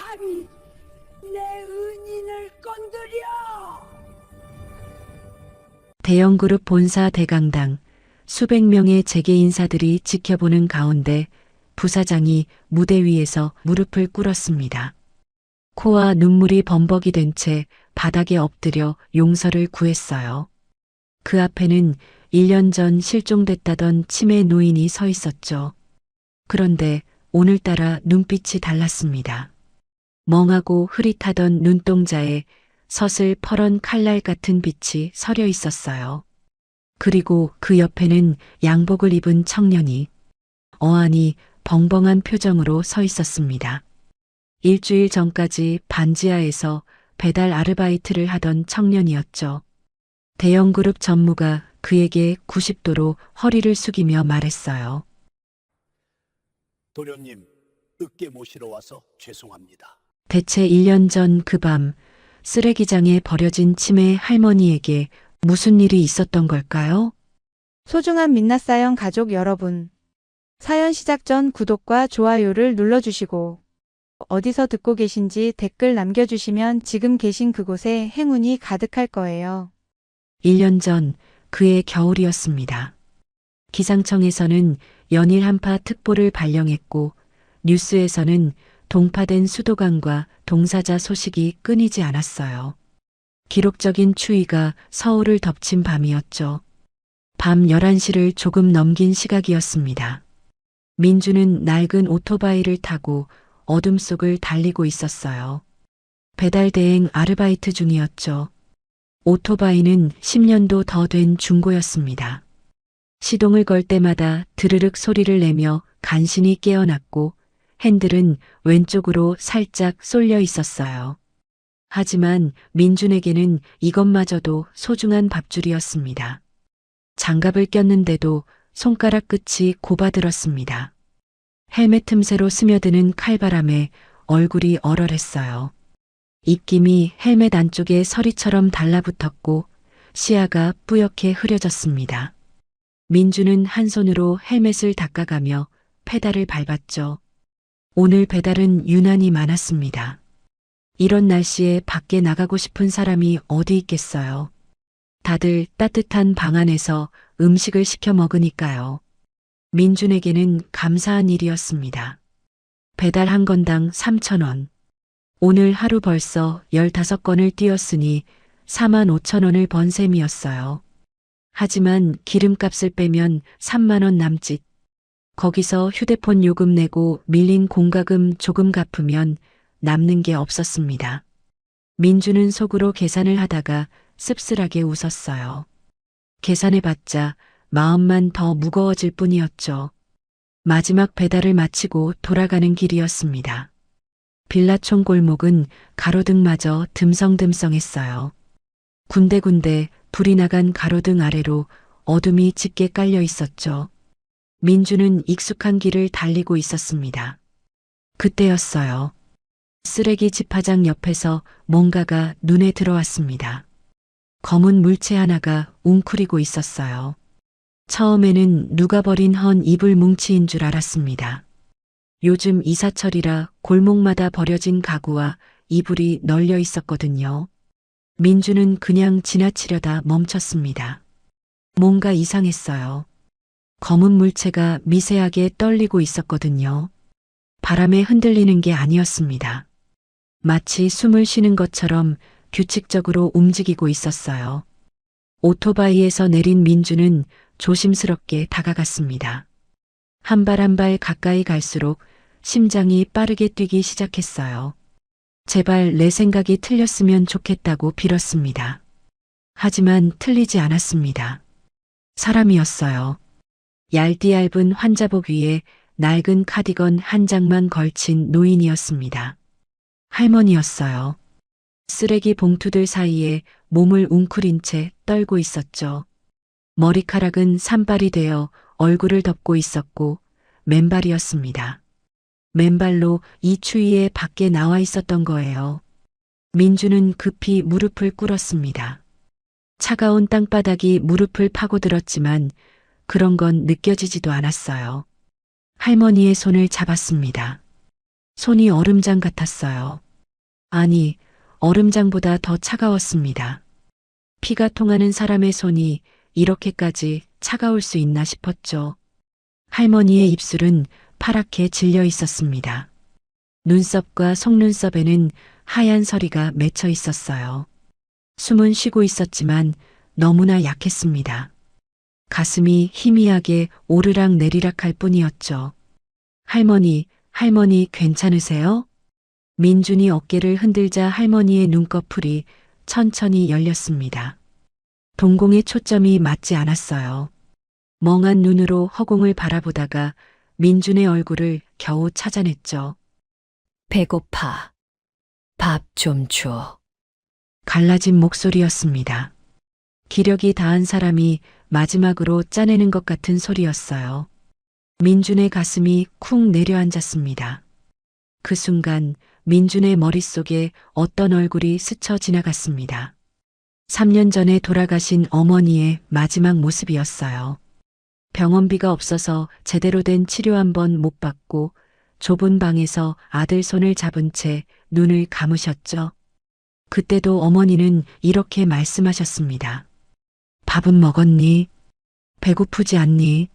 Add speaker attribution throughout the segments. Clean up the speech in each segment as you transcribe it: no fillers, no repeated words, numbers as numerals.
Speaker 1: 감히 내 은인을 건드려!
Speaker 2: 대형그룹 본사 대강당 수백 명의 재계 인사들이 지켜보는 가운데 부사장이 무대 위에서 무릎을 꿇었습니다. 코와 눈물이 범벅이 된 채 바닥에 엎드려 용서를 구했어요. 그 앞에는 1년 전 실종됐다던 치매 노인이 서 있었죠. 그런데 오늘따라 눈빛이 달랐습니다. 멍하고 흐릿하던 눈동자에 서슬 퍼런 칼날 같은 빛이 서려 있었어요. 그리고 그 옆에는 양복을 입은 청년이 어안이 벙벙한 표정으로 서 있었습니다. 일주일 전까지 반지하에서 배달 아르바이트를 하던 청년이었죠. 대형그룹 전무가 그에게 90도로 허리를 숙이며 말했어요.
Speaker 3: 도련님, 늦게 모시러 와서 죄송합니다.
Speaker 2: 대체 1년 전 그 밤 쓰레기장에 버려진 치매 할머니에게 무슨 일이 있었던 걸까요?
Speaker 4: 소중한 민낯사연 가족 여러분. 사연 시작 전 구독과 좋아요를 눌러주시고 어디서 듣고 계신지 댓글 남겨주시면 지금 계신 그곳에 행운이 가득할 거예요.
Speaker 2: 1년 전 그의 겨울이었습니다. 기상청에서는 연일 한파 특보를 발령했고 뉴스에서는 동파된 수도관과 동사자 소식이 끊이지 않았어요. 기록적인 추위가 서울을 덮친 밤이었죠. 밤 11시를 조금 넘긴 시각이었습니다. 민주는 낡은 오토바이를 타고 어둠 속을 달리고 있었어요. 배달 대행 아르바이트 중이었죠. 오토바이는 10년도 더 된 중고였습니다. 시동을 걸 때마다 드르륵 소리를 내며 간신히 깨어났고 핸들은 왼쪽으로 살짝 쏠려 있었어요. 하지만 민준에게는 이것마저도 소중한 밥줄이었습니다. 장갑을 꼈는데도 손가락 끝이 고바들었습니다. 헬멧 틈새로 스며드는 칼바람에 얼굴이 얼얼했어요. 입김이 헬멧 안쪽에 서리처럼 달라붙었고 시야가 뿌옇게 흐려졌습니다. 민주는 한 손으로 헬멧을 닦아가며 페달을 밟았죠. 오늘 배달은 유난히 많았습니다. 이런 날씨에 밖에 나가고 싶은 사람이 어디 있겠어요. 다들 따뜻한 방 안에서 음식을 시켜 먹으니까요. 민준에게는 감사한 일이었습니다. 배달 한 건당 3,000원. 오늘 하루 벌써 15건을 띄웠으니 45,000원을 번 셈이었어요. 하지만 기름값을 빼면 3만 원 남짓. 거기서 휴대폰 요금 내고 밀린 공과금 조금 갚으면 남는 게 없었습니다. 민주는 속으로 계산을 하다가 씁쓸하게 웃었어요. 계산해봤자 마음만 더 무거워질 뿐이었죠. 마지막 배달을 마치고 돌아가는 길이었습니다. 빌라촌 골목은 가로등마저 듬성듬성했어요. 군데군데 불이 나간 가로등 아래로 어둠이 짙게 깔려 있었죠. 민주는 익숙한 길을 달리고 있었습니다. 그때였어요. 쓰레기 집화장 옆에서 뭔가가 눈에 들어왔습니다. 검은 물체 하나가 웅크리고 있었어요. 처음에는 누가 버린 헌 이불 뭉치인 줄 알았습니다. 요즘 이사철이라 골목마다 버려진 가구와 이불이 널려 있었거든요. 민주는 그냥 지나치려다 멈췄습니다. 뭔가 이상했어요. 검은 물체가 미세하게 떨리고 있었거든요. 바람에 흔들리는 게 아니었습니다. 마치 숨을 쉬는 것처럼 규칙적으로 움직이고 있었어요. 오토바이에서 내린 민주는 조심스럽게 다가갔습니다. 한 발 한 발 가까이 갈수록 심장이 빠르게 뛰기 시작했어요. 제발 내 생각이 틀렸으면 좋겠다고 빌었습니다. 하지만 틀리지 않았습니다. 사람이었어요. 얇디얇은 환자복 위에 낡은 카디건 한 장만 걸친 노인이었습니다. 할머니였어요. 쓰레기 봉투들 사이에 몸을 웅크린 채 떨고 있었죠. 머리카락은 산발이 되어 얼굴을 덮고 있었고 맨발이었습니다. 맨발로 이 추위에 밖에 나와 있었던 거예요. 민주는 급히 무릎을 꿇었습니다. 차가운 땅바닥이 무릎을 파고들었지만 그런 건 느껴지지도 않았어요. 할머니의 손을 잡았습니다. 손이 얼음장 같았어요. 아니, 얼음장보다 더 차가웠습니다. 피가 통하는 사람의 손이 이렇게까지 차가울 수 있나 싶었죠. 할머니의 입술은 파랗게 질려 있었습니다. 눈썹과 속눈썹에는 하얀 서리가 맺혀 있었어요. 숨은 쉬고 있었지만 너무나 약했습니다. 가슴이 희미하게 오르락 내리락 할 뿐이었죠. 할머니 괜찮으세요? 민준이 어깨를 흔들자 할머니의 눈꺼풀이 천천히 열렸습니다. 동공의 초점이 맞지 않았어요. 멍한 눈으로 허공을 바라보다가 민준의 얼굴을 겨우 찾아냈죠.
Speaker 5: 배고파. 밥 좀 줘.
Speaker 2: 갈라진 목소리였습니다. 기력이 다한 사람이 마지막으로 짜내는 것 같은 소리였어요. 민준의 가슴이 쿵 내려앉았습니다. 그 순간 민준의 머릿속에 어떤 얼굴이 스쳐 지나갔습니다. 3년 전에 돌아가신 어머니의 마지막 모습이었어요. 병원비가 없어서 제대로 된 치료 한 번 못 받고 좁은 방에서 아들 손을 잡은 채 눈을 감으셨죠. 그때도 어머니는 이렇게 말씀하셨습니다. 밥은 먹었니? 배고프지 않니?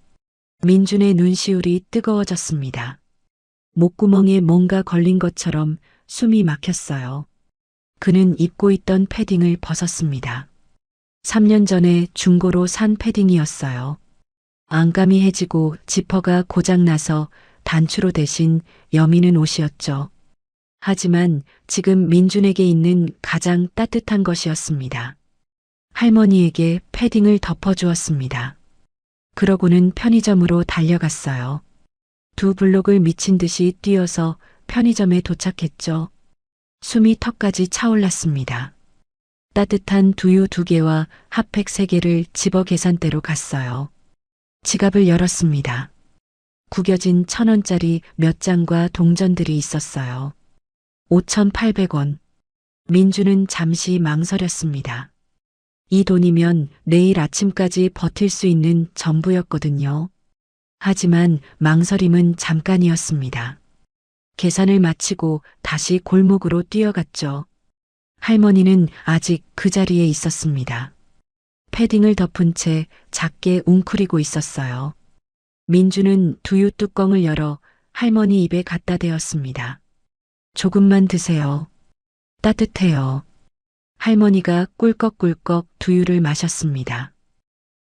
Speaker 2: 민준의 눈시울이 뜨거워졌습니다. 목구멍에 뭔가 걸린 것처럼 숨이 막혔어요. 그는 입고 있던 패딩을 벗었습니다. 3년 전에 중고로 산 패딩이었어요. 안감이 해지고 지퍼가 고장나서 단추로 대신 여미는 옷이었죠. 하지만 지금 민준에게 있는 가장 따뜻한 것이었습니다. 할머니에게 패딩을 덮어주었습니다. 그러고는 편의점으로 달려갔어요. 2블록을 미친 듯이 뛰어서 편의점에 도착했죠. 숨이 턱까지 차올랐습니다. 따뜻한 두유 2개와 핫팩 3개를 집어 계산대로 갔어요. 지갑을 열었습니다. 구겨진 1,000원짜리 몇 장과 동전들이 있었어요. 5,800원. 민주는 잠시 망설였습니다. 이 돈이면 내일 아침까지 버틸 수 있는 전부였거든요. 하지만 망설임은 잠깐이었습니다. 계산을 마치고 다시 골목으로 뛰어갔죠. 할머니는 아직 그 자리에 있었습니다. 패딩을 덮은 채 작게 웅크리고 있었어요. 민주는 두유 뚜껑을 열어 할머니 입에 갖다 대었습니다. 조금만 드세요. 따뜻해요. 할머니가 꿀꺽꿀꺽 두유를 마셨습니다.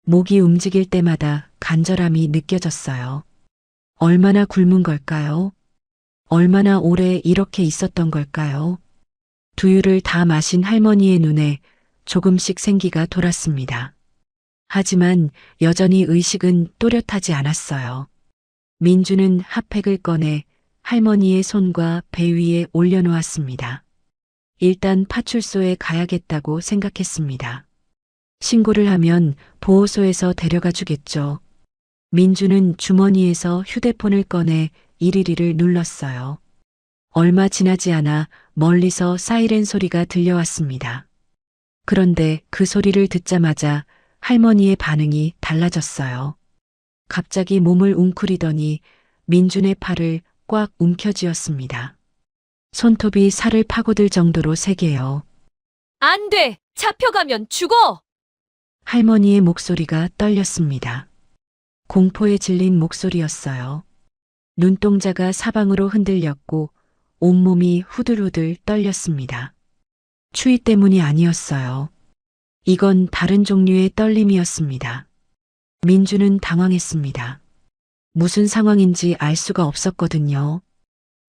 Speaker 2: 목이 움직일 때마다 간절함이 느껴졌어요. 얼마나 굶은 걸까요? 얼마나 오래 이렇게 있었던 걸까요? 두유를 다 마신 할머니의 눈에 조금씩 생기가 돌았습니다. 하지만 여전히 의식은 또렷하지 않았어요. 민주는 핫팩을 꺼내 할머니의 손과 배 위에 올려놓았습니다. 일단 파출소에 가야겠다고 생각했습니다. 신고를 하면 보호소에서 데려가 주겠죠. 민주는 주머니에서 휴대폰을 꺼내 112를 눌렀어요. 얼마 지나지 않아 멀리서 사이렌 소리가 들려왔습니다. 그런데 그 소리를 듣자마자 할머니의 반응이 달라졌어요. 갑자기 몸을 웅크리더니 민준의 팔을 꽉 움켜쥐었습니다. 손톱이 살을 파고들 정도로 세게요.
Speaker 5: 안 돼! 잡혀가면 죽어!
Speaker 2: 할머니의 목소리가 떨렸습니다. 공포에 질린 목소리였어요. 눈동자가 사방으로 흔들렸고 온몸이 후들후들 떨렸습니다. 추위 때문이 아니었어요. 이건 다른 종류의 떨림이었습니다. 민주는 당황했습니다. 무슨 상황인지 알 수가 없었거든요.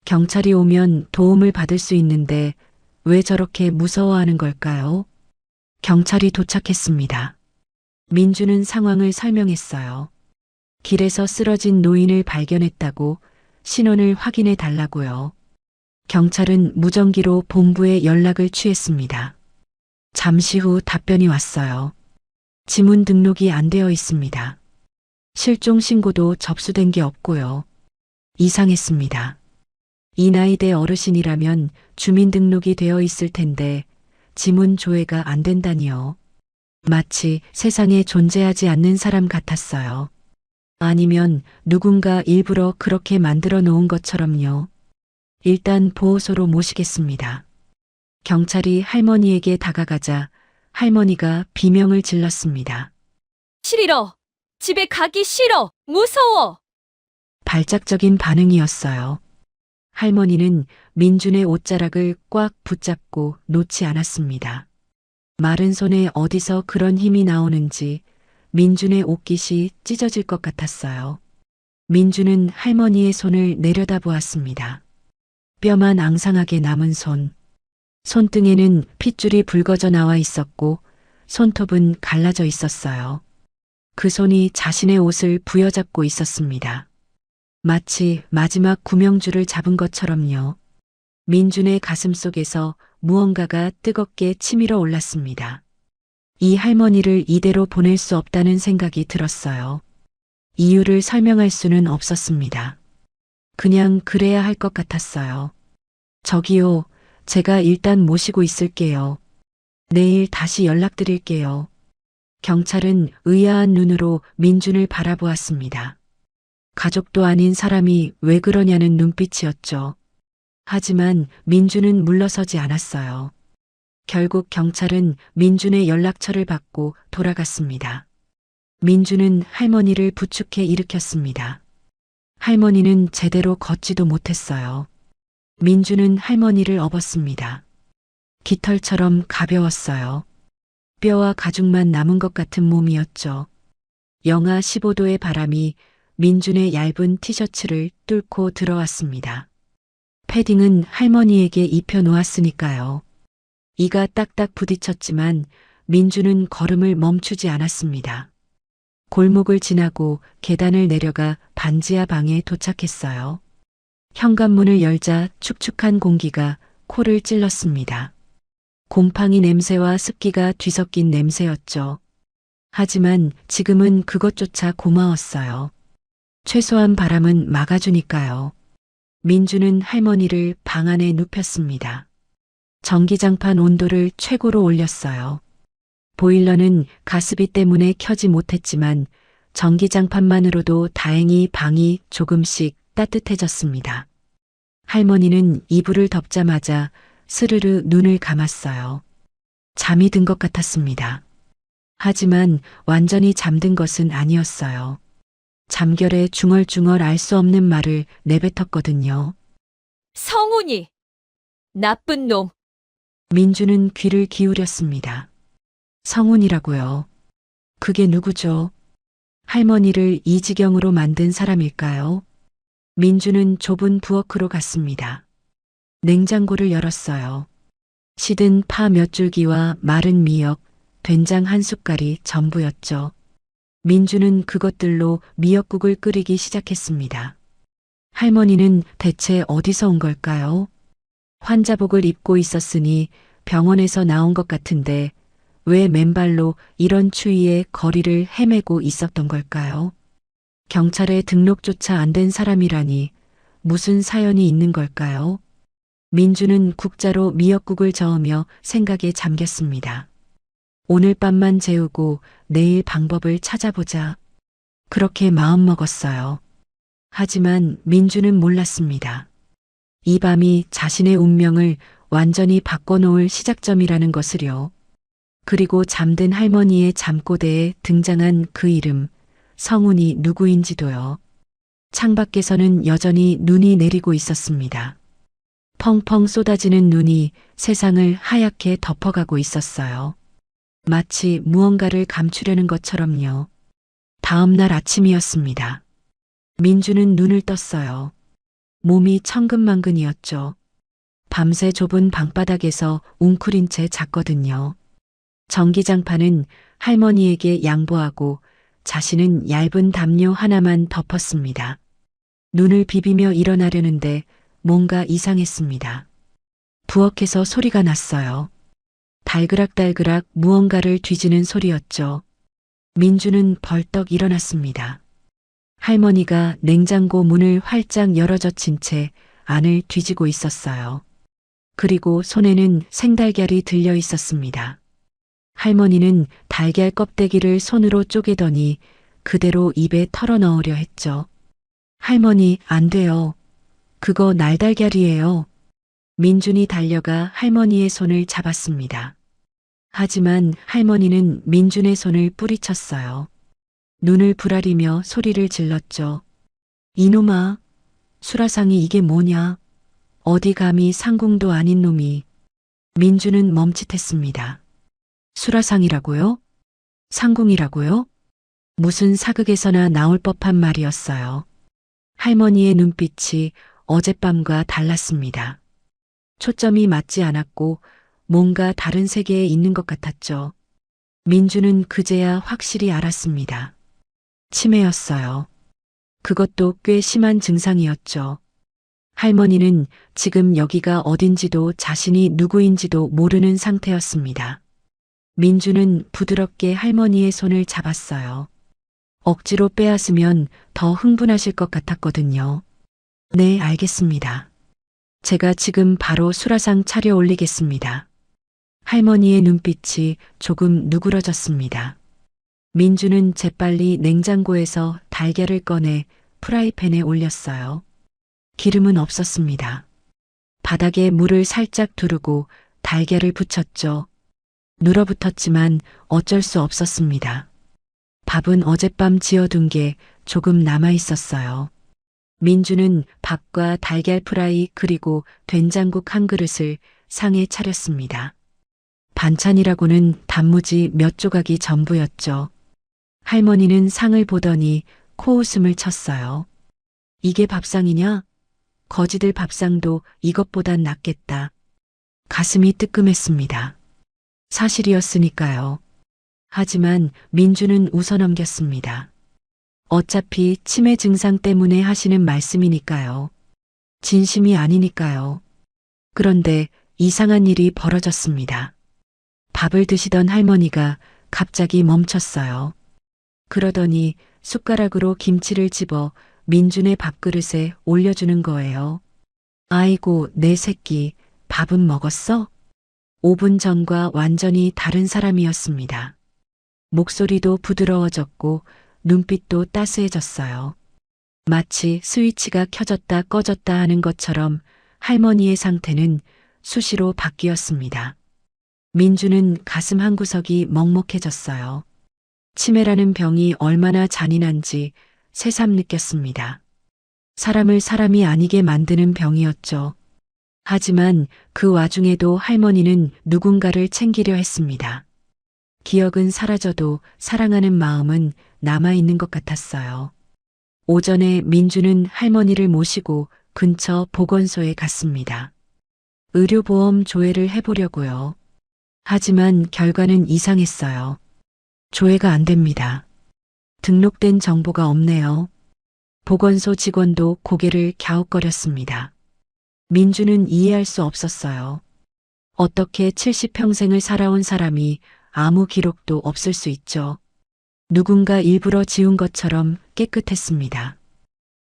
Speaker 2: 경찰이 오면 도움을 받을 수 있는데 왜 저렇게 무서워하는 걸까요? 경찰이 도착했습니다. 민주는 상황을 설명했어요. 길에서 쓰러진 노인을 발견했다고 신원을 확인해 달라고요. 경찰은 무전기로 본부에 연락을 취했습니다. 잠시 후 답변이 왔어요. 지문 등록이 안 되어 있습니다. 실종 신고도 접수된 게 없고요. 이상했습니다. 이 나이대 어르신이라면 주민등록이 되어 있을 텐데 지문 조회가 안 된다니요. 마치 세상에 존재하지 않는 사람 같았어요. 아니면 누군가 일부러 그렇게 만들어 놓은 것처럼요. 일단 보호소로 모시겠습니다. 경찰이 할머니에게 다가가자 할머니가 비명을 질렀습니다.
Speaker 5: 싫어. 집에 가기 싫어. 무서워.
Speaker 2: 발작적인 반응이었어요. 할머니는 민준의 옷자락을 꽉 붙잡고 놓지 않았습니다. 마른 손에 어디서 그런 힘이 나오는지 민준의 옷깃이 찢어질 것 같았어요. 민준은 할머니의 손을 내려다보았습니다. 뼈만 앙상하게 남은 손. 손등에는 핏줄이 붉어져 나와 있었고 손톱은 갈라져 있었어요. 그 손이 자신의 옷을 부여잡고 있었습니다. 마치 마지막 구명줄을 잡은 것처럼요. 민준의 가슴 속에서 무언가가 뜨겁게 치밀어 올랐습니다. 이 할머니를 이대로 보낼 수 없다는 생각이 들었어요. 이유를 설명할 수는 없었습니다. 그냥 그래야 할 것 같았어요. 저기요, 제가 일단 모시고 있을게요. 내일 다시 연락드릴게요. 경찰은 의아한 눈으로 민준을 바라보았습니다. 가족도 아닌 사람이 왜 그러냐는 눈빛이었죠. 하지만 민준은 물러서지 않았어요. 결국 경찰은 민준의 연락처를 받고 돌아갔습니다. 민준은 할머니를 부축해 일으켰습니다. 할머니는 제대로 걷지도 못했어요. 민준은 할머니를 업었습니다. 깃털처럼 가벼웠어요. 뼈와 가죽만 남은 것 같은 몸이었죠. 영하 15도의 바람이 민준의 얇은 티셔츠를 뚫고 들어왔습니다. 패딩은 할머니에게 입혀 놓았으니까요. 이가 딱딱 부딪혔지만 민준은 걸음을 멈추지 않았습니다. 골목을 지나고 계단을 내려가 반지하 방에 도착했어요. 현관문을 열자 축축한 공기가 코를 찔렀습니다. 곰팡이 냄새와 습기가 뒤섞인 냄새였죠. 하지만 지금은 그것조차 고마웠어요. 최소한 바람은 막아주니까요. 민준은 할머니를 방 안에 눕혔습니다. 전기장판 온도를 최고로 올렸어요. 보일러는 가스비 때문에 켜지 못했지만 전기장판만으로도 다행히 방이 조금씩 따뜻해졌습니다. 할머니는 이불을 덮자마자 스르르 눈을 감았어요. 잠이 든 것 같았습니다. 하지만 완전히 잠든 것은 아니었어요. 잠결에 중얼중얼 알 수 없는 말을 내뱉었거든요.
Speaker 5: 성훈이. 나쁜 놈.
Speaker 2: 민주는 귀를 기울였습니다. 성훈이라고요. 그게 누구죠? 할머니를 이 지경으로 만든 사람일까요? 민주는 좁은 부엌으로 갔습니다. 냉장고를 열었어요. 시든 파 몇 줄기와 마른 미역, 된장 한 숟갈이 전부였죠. 민주는 그것들로 미역국을 끓이기 시작했습니다. 할머니는 대체 어디서 온 걸까요? 환자복을 입고 있었으니 병원에서 나온 것 같은데 왜 맨발로 이런 추위에 거리를 헤매고 있었던 걸까요? 경찰에 등록조차 안 된 사람이라니 무슨 사연이 있는 걸까요? 민주는 국자로 미역국을 저으며 생각에 잠겼습니다. 오늘 밤만 재우고 내일 방법을 찾아보자. 그렇게 마음먹었어요. 하지만 민주는 몰랐습니다. 이 밤이 자신의 운명을 완전히 바꿔놓을 시작점이라는 것을요. 그리고 잠든 할머니의 잠꼬대에 등장한 그 이름, 성훈이 누구인지도요. 창밖에서는 여전히 눈이 내리고 있었습니다. 펑펑 쏟아지는 눈이 세상을 하얗게 덮어가고 있었어요. 마치 무언가를 감추려는 것처럼요. 다음 날 아침이었습니다. 민주는 눈을 떴어요. 몸이 천근만근이었죠. 밤새 좁은 방바닥에서 웅크린 채 잤거든요. 전기장판은 할머니에게 양보하고 자신은 얇은 담요 하나만 덮었습니다. 눈을 비비며 일어나려는데 뭔가 이상했습니다. 부엌에서 소리가 났어요. 달그락달그락 무언가를 뒤지는 소리였죠. 민주는 벌떡 일어났습니다. 할머니가 냉장고 문을 활짝 열어젖힌 채 안을 뒤지고 있었어요. 그리고 손에는 생달걀이 들려 있었습니다. 할머니는 달걀 껍데기를 손으로 쪼개더니 그대로 입에 털어 넣으려 했죠. 할머니, 안 돼요. 그거 날달걀이에요. 민준이 달려가 할머니의 손을 잡았습니다. 하지만 할머니는 민준의 손을 뿌리쳤어요. 눈을 부라리며 소리를 질렀죠. 이놈아, 수라상이 이게 뭐냐? 어디 감히 상궁도 아닌 놈이. 민준은 멈칫했습니다. 수라상이라고요? 상궁이라고요? 무슨 사극에서나 나올 법한 말이었어요. 할머니의 눈빛이 어젯밤과 달랐습니다. 초점이 맞지 않았고 뭔가 다른 세계에 있는 것 같았죠. 민주는 그제야 확실히 알았습니다. 치매였어요. 그것도 꽤 심한 증상이었죠. 할머니는 지금 여기가 어딘지도 자신이 누구인지도 모르는 상태였습니다. 민주는 부드럽게 할머니의 손을 잡았어요. 억지로 빼앗으면 더 흥분하실 것 같았거든요. 네, 알겠습니다. 제가 지금 바로 수라상 차려 올리겠습니다. 할머니의 눈빛이 조금 누그러졌습니다. 민주는 재빨리 냉장고에서 달걀을 꺼내 프라이팬에 올렸어요. 기름은 없었습니다. 바닥에 물을 살짝 두르고 달걀을 붙였죠. 눌어붙었지만 어쩔 수 없었습니다. 밥은 어젯밤 지어둔 게 조금 남아 있었어요. 민주는 밥과 달걀 프라이 그리고 된장국 한 그릇을 상에 차렸습니다. 반찬이라고는 단무지 몇 조각이 전부였죠. 할머니는 상을 보더니 코웃음을 쳤어요. 이게 밥상이냐? 거지들 밥상도 이것보단 낫겠다. 가슴이 뜨끔했습니다. 사실이었으니까요. 하지만 민주는 웃어넘겼습니다. 어차피 치매 증상 때문에 하시는 말씀이니까요. 진심이 아니니까요. 그런데 이상한 일이 벌어졌습니다. 밥을 드시던 할머니가 갑자기 멈췄어요. 그러더니 숟가락으로 김치를 집어 민준의 밥그릇에 올려주는 거예요. 아이고, 내 새끼, 밥은 먹었어? 5분 전과 완전히 다른 사람이었습니다. 목소리도 부드러워졌고 눈빛도 따스해졌어요. 마치 스위치가 켜졌다 꺼졌다 하는 것처럼 할머니의 상태는 수시로 바뀌었습니다. 민주는 가슴 한구석이 먹먹해졌어요. 치매라는 병이 얼마나 잔인한지 새삼 느꼈습니다. 사람을 사람이 아니게 만드는 병이었죠. 하지만 그 와중에도 할머니는 누군가를 챙기려 했습니다. 기억은 사라져도 사랑하는 마음은 남아있는 것 같았어요. 오전에 민주는 할머니를 모시고 근처 보건소에 갔습니다. 의료보험 조회를 해보려고요. 하지만 결과는 이상했어요. 조회가 안 됩니다. 등록된 정보가 없네요. 보건소 직원도 고개를 갸웃거렸습니다. 민주는 이해할 수 없었어요. 어떻게 70평생을 살아온 사람이 아무 기록도 없을 수 있죠. 누군가 일부러 지운 것처럼 깨끗했습니다.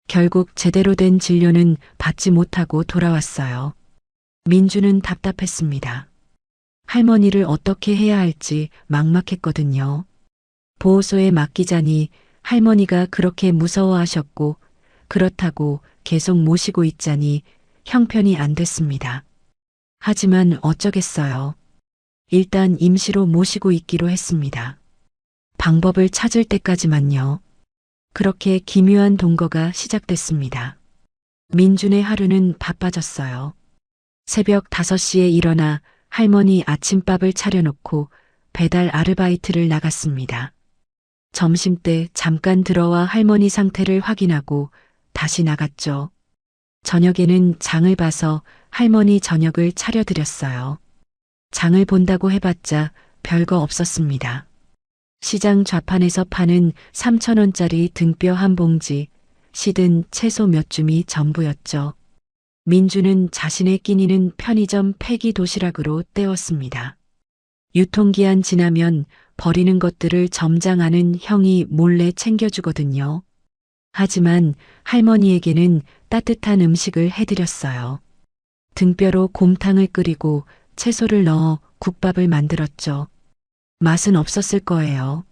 Speaker 2: 결국 제대로 된 진료는 받지 못하고 돌아왔어요. 민주는 답답했습니다. 할머니를 어떻게 해야 할지 막막했거든요. 보호소에 맡기자니 할머니가 그렇게 무서워하셨고 그렇다고 계속 모시고 있자니 형편이 안 됐습니다. 하지만 어쩌겠어요. 일단 임시로 모시고 있기로 했습니다. 방법을 찾을 때까지만요. 그렇게 기묘한 동거가 시작됐습니다. 민준의 하루는 바빠졌어요. 새벽 5시에 일어나 할머니 아침밥을 차려놓고 배달 아르바이트를 나갔습니다. 점심때 잠깐 들어와 할머니 상태를 확인하고 다시 나갔죠. 저녁에는 장을 봐서 할머니 저녁을 차려드렸어요. 장을 본다고 해봤자 별거 없었습니다. 시장 좌판에서 파는 3,000원짜리 등뼈 한 봉지, 시든 채소 몇 줌이 전부였죠. 민주는 자신의 끼니는 편의점 폐기 도시락으로 때웠습니다. 유통기한 지나면 버리는 것들을 점장하는 형이 몰래 챙겨주거든요. 하지만 할머니에게는 따뜻한 음식을 해드렸어요. 등뼈로 곰탕을 끓이고 채소를 넣어 국밥을 만들었죠. 맛은 없었을 거예요.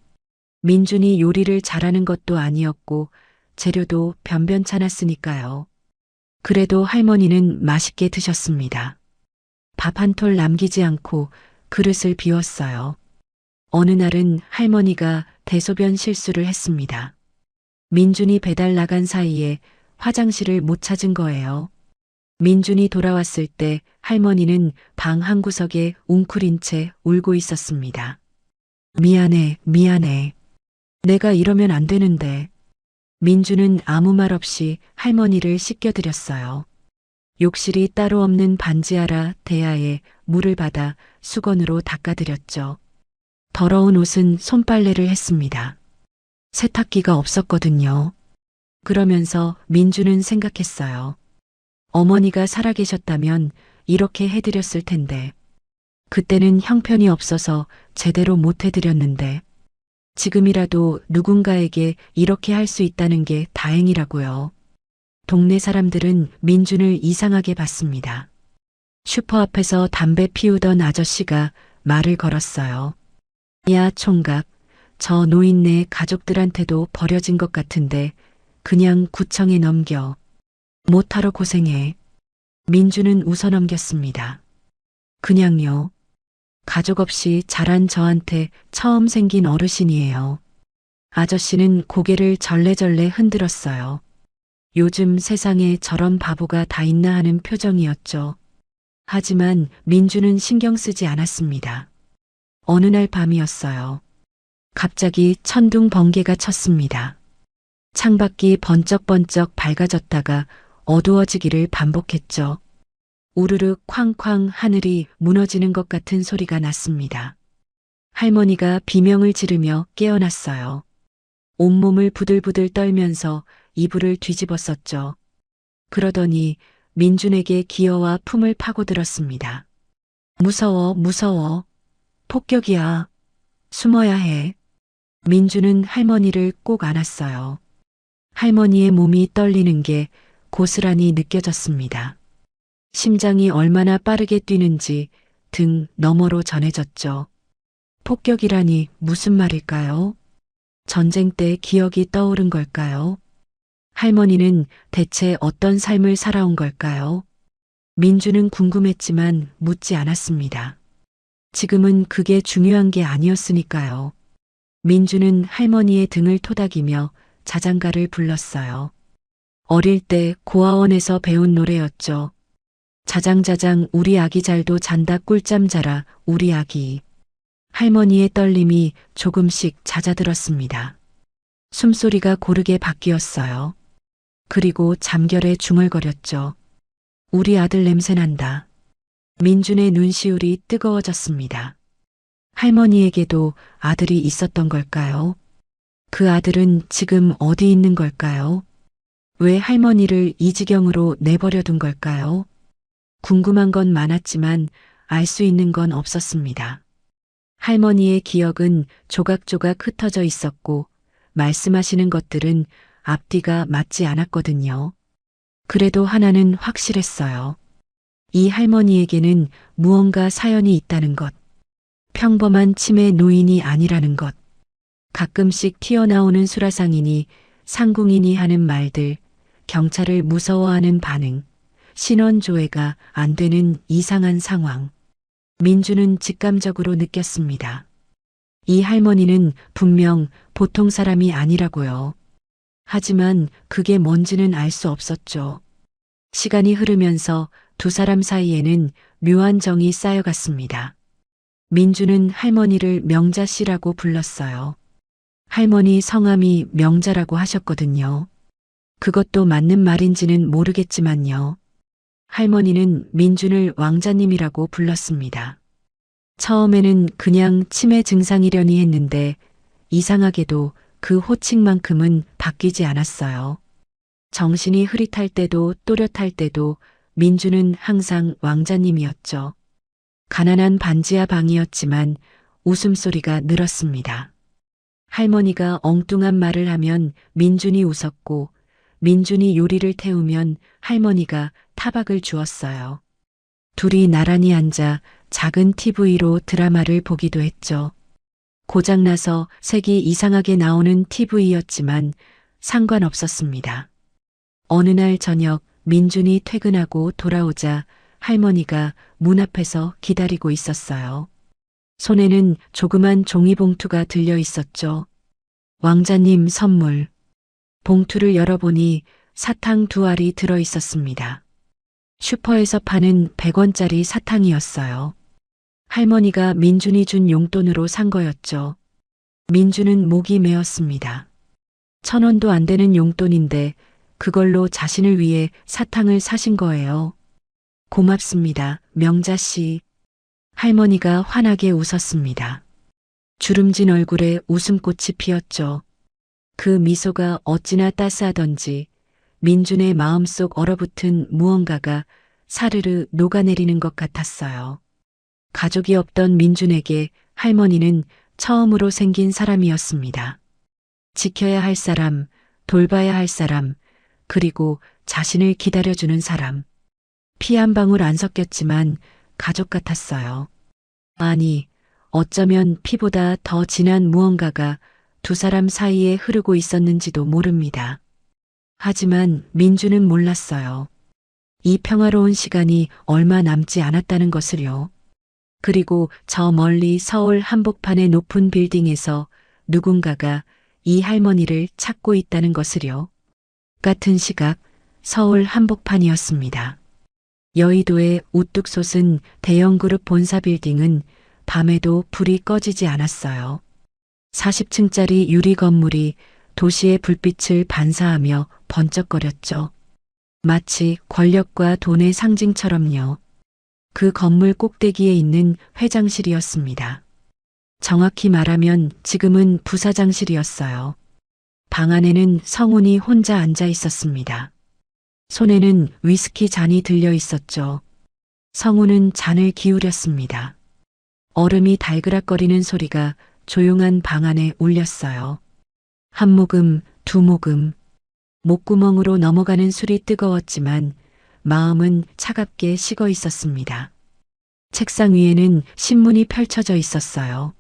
Speaker 2: 민준이 요리를 잘하는 것도 아니었고 재료도 변변찮았으니까요. 그래도 할머니는 맛있게 드셨습니다. 밥 한 톨 남기지 않고 그릇을 비웠어요. 어느 날은 할머니가 대소변 실수를 했습니다. 민준이 배달 나간 사이에 화장실을 못 찾은 거예요. 민준이 돌아왔을 때 할머니는 방 한구석에 웅크린 채 울고 있었습니다. 미안해, 미안해. 내가 이러면 안 되는데. 민준은 아무 말 없이 할머니를 씻겨드렸어요. 욕실이 따로 없는 반지하라 대야에 물을 받아 수건으로 닦아드렸죠. 더러운 옷은 손빨래를 했습니다. 세탁기가 없었거든요. 그러면서 민준은 생각했어요. 어머니가 살아계셨다면 이렇게 해드렸을 텐데. 그때는 형편이 없어서 제대로 못 해드렸는데. 지금이라도 누군가에게 이렇게 할 수 있다는 게 다행이라고요. 동네 사람들은 민준을 이상하게 봤습니다. 슈퍼 앞에서 담배 피우던 아저씨가 말을 걸었어요. 야, 총각, 저 노인네 가족들한테도 버려진 것 같은데 그냥 구청에 넘겨. 못하러 고생해. 민준은 웃어넘겼습니다. 그냥요. 가족 없이 자란 저한테 처음 생긴 어르신이에요. 아저씨는 고개를 절레절레 흔들었어요. 요즘 세상에 저런 바보가 다 있나 하는 표정이었죠. 하지만 민준은 신경 쓰지 않았습니다. 어느 날 밤이었어요. 갑자기 천둥 번개가 쳤습니다. 창밖이 번쩍번쩍 밝아졌다가 어두워지기를 반복했죠. 우르르 쾅쾅 하늘이 무너지는 것 같은 소리가 났습니다. 할머니가 비명을 지르며 깨어났어요. 온몸을 부들부들 떨면서 이불을 뒤집었었죠. 그러더니 민준에게 기어와 품을 파고들었습니다. 무서워, 무서워. 폭격이야. 숨어야 해. 민준은 할머니를 꼭 안았어요. 할머니의 몸이 떨리는 게 고스란히 느껴졌습니다. 심장이 얼마나 빠르게 뛰는지 등 너머로 전해졌죠. 폭격이라니 무슨 말일까요? 전쟁 때 기억이 떠오른 걸까요? 할머니는 대체 어떤 삶을 살아온 걸까요? 민주는 궁금했지만 묻지 않았습니다. 지금은 그게 중요한 게 아니었으니까요. 민주는 할머니의 등을 토닥이며 자장가를 불렀어요. 어릴 때 고아원에서 배운 노래였죠. 자장자장 우리 아기 잘도 잔다 꿀잠 자라 우리 아기. 할머니의 떨림이 조금씩 잦아들었습니다. 숨소리가 고르게 바뀌었어요. 그리고 잠결에 중얼거렸죠. 우리 아들 냄새난다. 민준의 눈시울이 뜨거워졌습니다. 할머니에게도 아들이 있었던 걸까요? 그 아들은 지금 어디 있는 걸까요? 왜 할머니를 이 지경으로 내버려 둔 걸까요? 궁금한 건 많았지만 알 수 있는 건 없었습니다. 할머니의 기억은 조각조각 흩어져 있었고 말씀하시는 것들은 앞뒤가 맞지 않았거든요. 그래도 하나는 확실했어요. 이 할머니에게는 무언가 사연이 있다는 것. 평범한 치매 노인이 아니라는 것. 가끔씩 튀어나오는 수라상이니 상궁이니 하는 말들, 경찰을 무서워하는 반응, 신원조회가 안 되는 이상한 상황. 민주는 직감적으로 느꼈습니다. 이 할머니는 분명 보통 사람이 아니라고요. 하지만 그게 뭔지는 알 수 없었죠. 시간이 흐르면서 두 사람 사이에는 묘한 정이 쌓여갔습니다. 민주는 할머니를 명자 씨라고 불렀어요. 할머니 성함이 명자라고 하셨거든요. 그것도 맞는 말인지는 모르겠지만요. 할머니는 민준을 왕자님이라고 불렀습니다. 처음에는 그냥 치매 증상이려니 했는데 이상하게도 그 호칭만큼은 바뀌지 않았어요. 정신이 흐릿할 때도 또렷할 때도 민준은 항상 왕자님이었죠. 가난한 반지하 방이었지만 웃음소리가 늘었습니다. 할머니가 엉뚱한 말을 하면 민준이 웃었고 민준이 요리를 태우면 할머니가 타박을 주었어요. 둘이 나란히 앉아 작은 TV로 드라마를 보기도 했죠. 고장나서 색이 이상하게 나오는 TV였지만 상관없었습니다. 어느 날 저녁 민준이 퇴근하고 돌아오자 할머니가 문 앞에서 기다리고 있었어요. 손에는 조그만 종이봉투가 들려 있었죠. 왕자님 선물. 봉투를 열어보니 사탕 2알이 들어 있었습니다. 슈퍼에서 파는 100원짜리 사탕이었어요. 할머니가 민준이 준 용돈으로 산 거였죠. 민준은 목이 메었습니다. 1,000원도 안 되는 용돈인데 그걸로 자신을 위해 사탕을 사신 거예요. 고맙습니다, 명자 씨. 할머니가 환하게 웃었습니다. 주름진 얼굴에 웃음꽃이 피었죠. 그 미소가 어찌나 따스하던지 민준의 마음속 얼어붙은 무언가가 사르르 녹아내리는 것 같았어요. 가족이 없던 민준에게 할머니는 처음으로 생긴 사람이었습니다. 지켜야 할 사람, 돌봐야 할 사람, 그리고 자신을 기다려주는 사람. 피 한 방울 안 섞였지만 가족 같았어요. 아니, 어쩌면 피보다 더 진한 무언가가 두 사람 사이에 흐르고 있었는지도 모릅니다. 하지만 민주는 몰랐어요. 이 평화로운 시간이 얼마 남지 않았다는 것을요. 그리고 저 멀리 서울 한복판의 높은 빌딩에서 누군가가 이 할머니를 찾고 있다는 것을요. 같은 시각 서울 한복판이었습니다. 여의도의 우뚝 솟은 대형 그룹 본사 빌딩은 밤에도 불이 꺼지지 않았어요. 40층짜리 유리 건물이 도시의 불빛을 반사하며 번쩍거렸죠. 마치 권력과 돈의 상징처럼요. 그 건물 꼭대기에 있는 회장실이었습니다. 정확히 말하면 지금은 부사장실이었어요. 방 안에는 성훈이 혼자 앉아 있었습니다. 손에는 위스키 잔이 들려 있었죠. 성훈은 잔을 기울였습니다. 얼음이 달그락거리는 소리가 조용한 방 안에 울렸어요. 한 모금, 두 모금. 목구멍으로 넘어가는 술이 뜨거웠지만 마음은 차갑게 식어 있었습니다. 책상 위에는 신문이 펼쳐져 있었어요.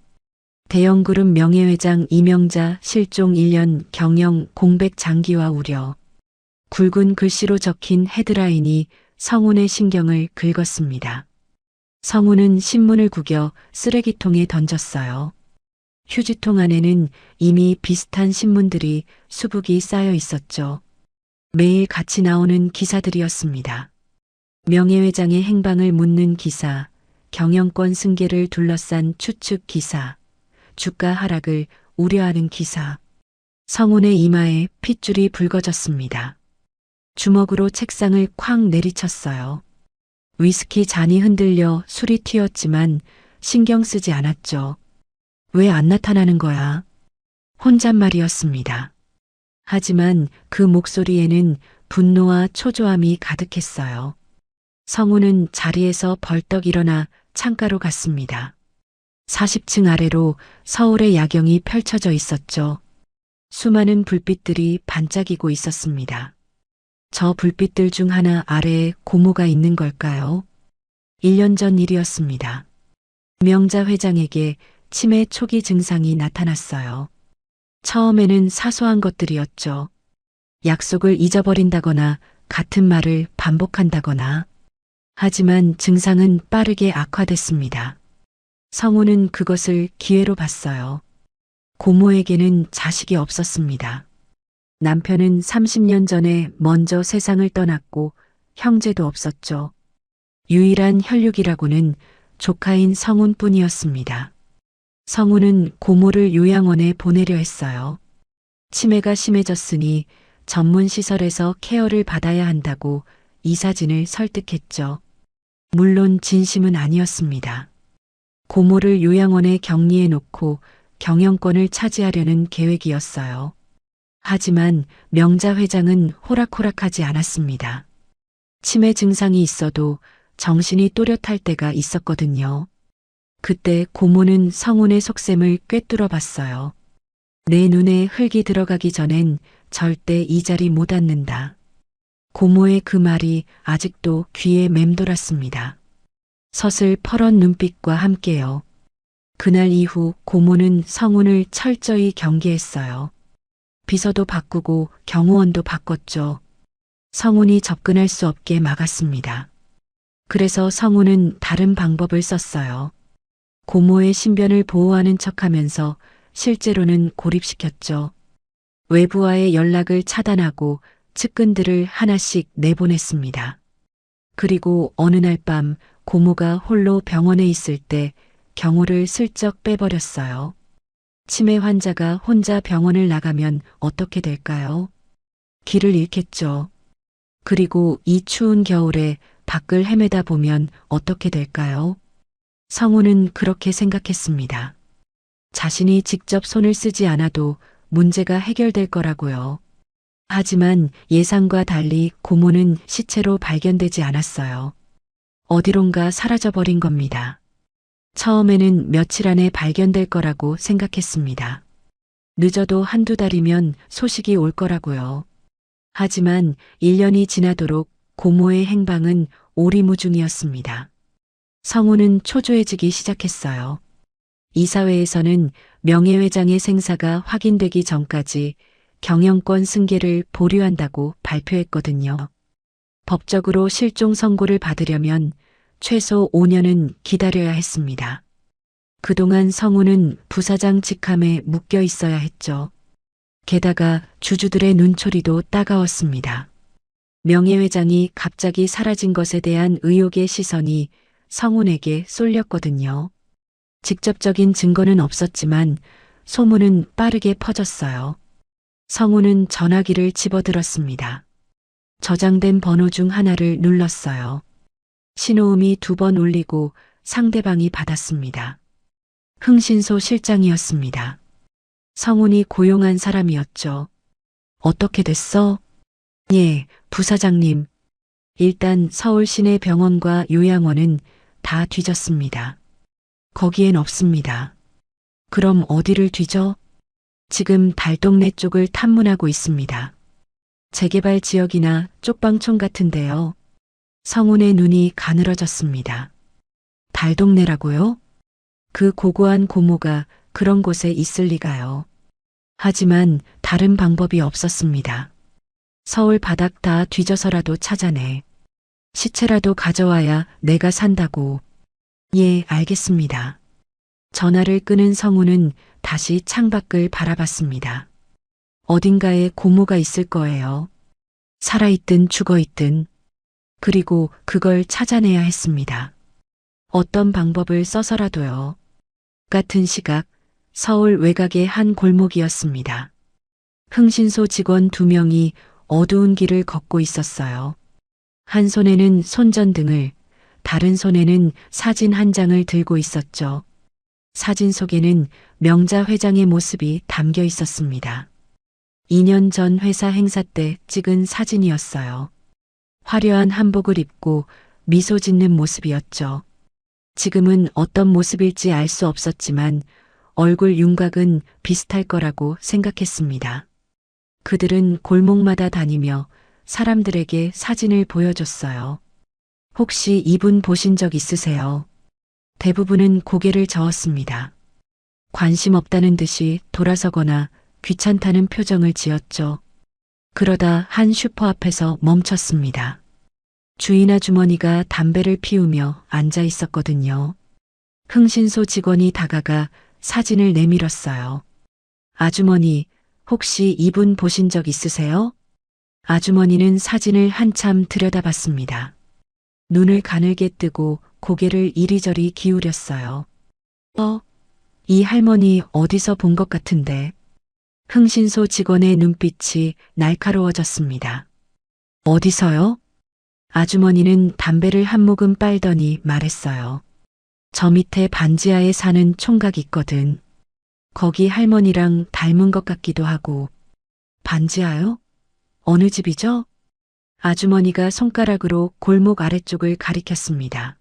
Speaker 2: 대형그룹 명예회장 이명자 실종 1년 경영 공백 장기화 우려. 굵은 글씨로 적힌 헤드라인이 성훈의 신경을 긁었습니다. 성훈은 신문을 구겨 쓰레기통에 던졌어요. 휴지통 안에는 이미 비슷한 신문들이 수북이 쌓여 있었죠. 매일 같이 나오는 기사들이었습니다. 명예회장의 행방을 묻는 기사, 경영권 승계를 둘러싼 추측 기사, 주가 하락을 우려하는 기사. 성훈의 이마에 핏줄이 붉어졌습니다. 주먹으로 책상을 쾅 내리쳤어요. 위스키 잔이 흔들려 술이 튀었지만 신경 쓰지 않았죠. 왜 안 나타나는 거야? 혼잣말이었습니다. 하지만 그 목소리에는 분노와 초조함이 가득했어요. 성훈은 자리에서 벌떡 일어나 창가로 갔습니다. 40층 아래로 서울의 야경이 펼쳐져 있었죠. 수많은 불빛들이 반짝이고 있었습니다. 저 불빛들 중 하나 아래에 고모가 있는 걸까요? 1년 전 일이었습니다. 명자 회장에게 치매 초기 증상이 나타났어요. 처음에는 사소한 것들이었죠. 약속을 잊어버린다거나 같은 말을 반복한다거나. 하지만 증상은 빠르게 악화됐습니다. 성우는 그것을 기회로 봤어요. 고모에게는 자식이 없었습니다. 남편은 30년 전에 먼저 세상을 떠났고 형제도 없었죠. 유일한 혈육이라고는 조카인 성훈뿐이었습니다. 성훈은 고모를 요양원에 보내려 했어요. 치매가 심해졌으니 전문 시설에서 케어를 받아야 한다고 이사진을 설득했죠. 물론 진심은 아니었습니다. 고모를 요양원에 격리해 놓고 경영권을 차지하려는 계획이었어요. 하지만 명자 회장은 호락호락하지 않았습니다. 치매 증상이 있어도 정신이 또렷할 때가 있었거든요. 그때 고모는 성훈의 속셈을 꿰뚫어 봤어요. 내 눈에 흙이 들어가기 전엔 절대 이 자리 못 앉는다. 고모의 그 말이 아직도 귀에 맴돌았습니다. 서슬퍼런 눈빛과 함께요. 그날 이후 고모는 성훈을 철저히 경계했어요. 비서도 바꾸고 경호원도 바꿨죠. 성훈이 접근할 수 없게 막았습니다. 그래서 성훈은 다른 방법을 썼어요. 고모의 신변을 보호하는 척하면서 실제로는 고립시켰죠. 외부와의 연락을 차단하고 측근들을 하나씩 내보냈습니다. 그리고 어느 날 밤 고모가 홀로 병원에 있을 때 경호를 슬쩍 빼버렸어요. 치매 환자가 혼자 병원을 나가면 어떻게 될까요? 길을 잃겠죠. 그리고 이 추운 겨울에 밖을 헤매다 보면 어떻게 될까요? 성우는 그렇게 생각했습니다. 자신이 직접 손을 쓰지 않아도 문제가 해결될 거라고요. 하지만 예상과 달리 고모는 시체로 발견되지 않았어요. 어디론가 사라져버린 겁니다. 처음에는 며칠 안에 발견될 거라고 생각했습니다. 늦어도 한두 달이면 소식이 올 거라고요. 하지만 1년이 지나도록 고모의 행방은 오리무중이었습니다. 성우는 초조해지기 시작했어요. 이사회에서는 명예회장의 생사가 확인되기 전까지 경영권 승계를 보류한다고 발표했거든요. 법적으로 실종 선고를 받으려면 최소 5년은 기다려야 했습니다. 그동안 성우는 부사장 직함에 묶여 있어야 했죠. 게다가 주주들의 눈초리도 따가웠습니다. 명예회장이 갑자기 사라진 것에 대한 의혹의 시선이 성훈에게 쏠렸거든요. 직접적인 증거는 없었지만 소문은 빠르게 퍼졌어요. 성훈은 전화기를 집어들었습니다. 저장된 번호 중 하나를 눌렀어요. 신호음이 2번 울리고 상대방이 받았습니다. 흥신소 실장이었습니다. 성훈이 고용한 사람이었죠. 어떻게 됐어? 예, 부사장님. 일단 서울 시내 병원과 요양원은 다 뒤졌습니다. 거기엔 없습니다. 그럼 어디를 뒤져? 지금 달동네 쪽을 탐문하고 있습니다. 재개발 지역이나 쪽방촌 같은데요. 성훈의 눈이 가늘어졌습니다. 달동네라고요? 그 고고한 고모가 그런 곳에 있을 리가요. 하지만 다른 방법이 없었습니다. 서울 바닥 다 뒤져서라도 찾아내. 시체라도 가져와야 내가 산다고. 예, 알겠습니다. 전화를 끄는 성우는 다시 창밖을 바라봤습니다. 어딘가에 고모가 있을 거예요. 살아있든 죽어있든. 그리고 그걸 찾아내야 했습니다. 어떤 방법을 써서라도요. 같은 시각 서울 외곽의 한 골목이었습니다. 흥신소 직원 2명이 어두운 길을 걷고 있었어요. 한 손에는 손전등을, 다른 손에는 사진 한 장을 들고 있었죠. 사진 속에는 명자 회장의 모습이 담겨 있었습니다. 2년 전 회사 행사 때 찍은 사진이었어요. 화려한 한복을 입고 미소 짓는 모습이었죠. 지금은 어떤 모습일지 알 수 없었지만 얼굴 윤곽은 비슷할 거라고 생각했습니다. 그들은 골목마다 다니며 사람들에게 사진을 보여줬어요. 혹시 이분 보신 적 있으세요? 대부분은 고개를 저었습니다. 관심 없다는 듯이 돌아서거나 귀찮다는 표정을 지었죠. 그러다 한 슈퍼 앞에서 멈췄습니다. 주인 아주머니가 담배를 피우며 앉아 있었거든요. 흥신소 직원이 다가가 사진을 내밀었어요. 아주머니, 혹시 이분 보신 적 있으세요? 아주머니는 사진을 한참 들여다봤습니다. 눈을 가늘게 뜨고 고개를 이리저리 기울였어요. 이 할머니 어디서 본 것 같은데. 흥신소 직원의 눈빛이 날카로워졌습니다. 어디서요? 아주머니는 담배를 한 모금 빨더니 말했어요. 저 밑에 반지하에 사는 총각 있거든. 거기 할머니랑 닮은 것 같기도 하고. 반지하요? 어느 집이죠? 아주머니가 손가락으로 골목 아래쪽을 가리켰습니다.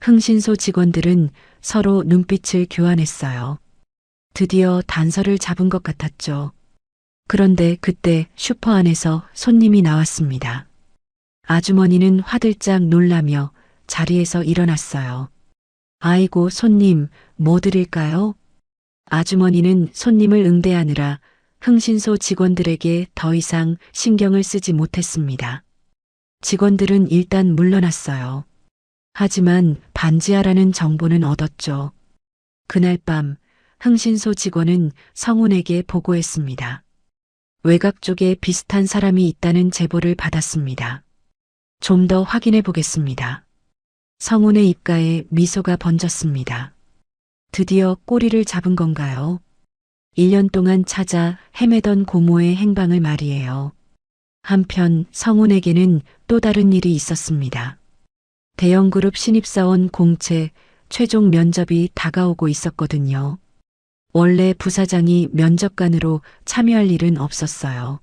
Speaker 2: 흥신소 직원들은 서로 눈빛을 교환했어요. 드디어 단서를 잡은 것 같았죠. 그런데 그때 슈퍼 안에서 손님이 나왔습니다. 아주머니는 화들짝 놀라며 자리에서 일어났어요. 아이고, 손님, 뭐 드릴까요? 아주머니는 손님을 응대하느라 흥신소 직원들에게 더 이상 신경을 쓰지 못했습니다. 직원들은 일단 물러났어요. 하지만 반지하라는 정보는 얻었죠. 그날 밤 흥신소 직원은 성운에게 보고했습니다. 외곽 쪽에 비슷한 사람이 있다는 제보를 받았습니다. 좀 더 확인해 보겠습니다. 성운의 입가에 미소가 번졌습니다. 드디어 꼬리를 잡은 건가요? 1년 동안 찾아 헤매던 고모의 행방을 말이에요. 한편 성운에게는 또 다른 일이 있었습니다. 대형그룹 신입사원 공채 최종 면접이 다가오고 있었거든요. 원래 부사장이 면접관으로 참여할 일은 없었어요.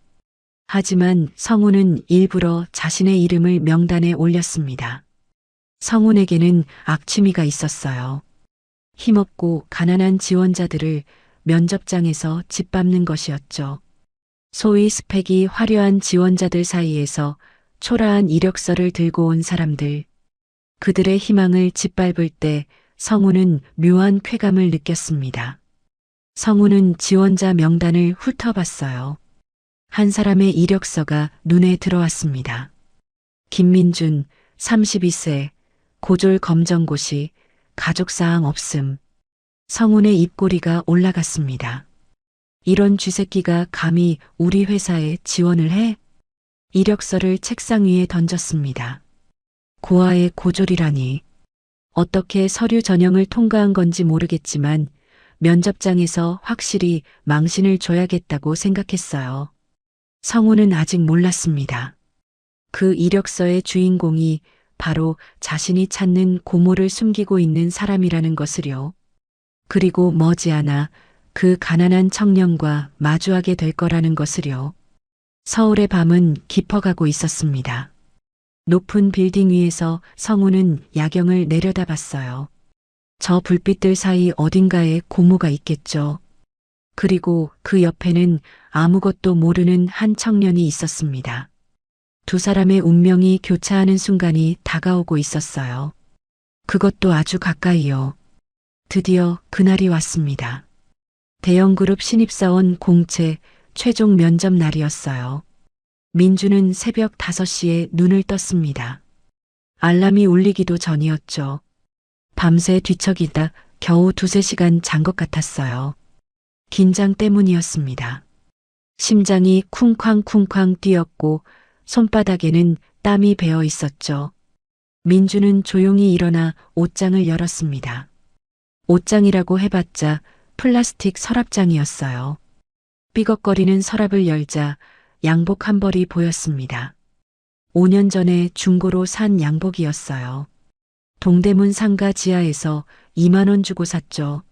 Speaker 2: 하지만 성운은 일부러 자신의 이름을 명단에 올렸습니다. 성운에게는 악취미가 있었어요. 힘없고 가난한 지원자들을 면접장에서 짓밟는 것이었죠. 소위 스펙이 화려한 지원자들 사이에서 초라한 이력서를 들고 온 사람들. 그들의 희망을 짓밟을 때 성운은 묘한 쾌감을 느꼈습니다. 성운은 지원자 명단을 훑어봤어요. 한 사람의 이력서가 눈에 들어왔습니다. 김민준, 32세, 고졸 검정고시, 가족사항 없음. 성운의 입꼬리가 올라갔습니다. 이런 쥐새끼가 감히 우리 회사에 지원을 해? 이력서를 책상 위에 던졌습니다. 고아의 고졸이라니. 어떻게 서류 전형을 통과한 건지 모르겠지만 면접장에서 확실히 망신을 줘야겠다고 생각했어요. 성운은 아직 몰랐습니다. 그 이력서의 주인공이 바로 자신이 찾는 고모를 숨기고 있는 사람이라는 것을요. 그리고 머지않아 그 가난한 청년과 마주하게 될 거라는 것을요. 서울의 밤은 깊어가고 있었습니다. 높은 빌딩 위에서 성운은 야경을 내려다봤어요. 저 불빛들 사이 어딘가에 고모가 있겠죠. 그리고 그 옆에는 아무것도 모르는 한 청년이 있었습니다. 두 사람의 운명이 교차하는 순간이 다가오고 있었어요. 그것도 아주 가까이요. 드디어 그날이 왔습니다. 대형그룹 신입사원 공채 최종 면접 날이었어요. 민주는 새벽 5시에 눈을 떴습니다. 알람이 울리기도 전이었죠. 밤새 뒤척이다 겨우 2~3시간 잔 것 같았어요. 긴장 때문이었습니다. 심장이 쿵쾅쿵쾅 뛰었고 손바닥에는 땀이 배어 있었죠. 민주는 조용히 일어나 옷장을 열었습니다. 옷장이라고 해봤자 플라스틱 서랍장이었어요. 삐걱거리는 서랍을 열자 양복 한 벌이 보였습니다. 5년 전에 중고로 산 양복이었어요. 동대문 상가 지하에서 2만 원 주고 샀죠.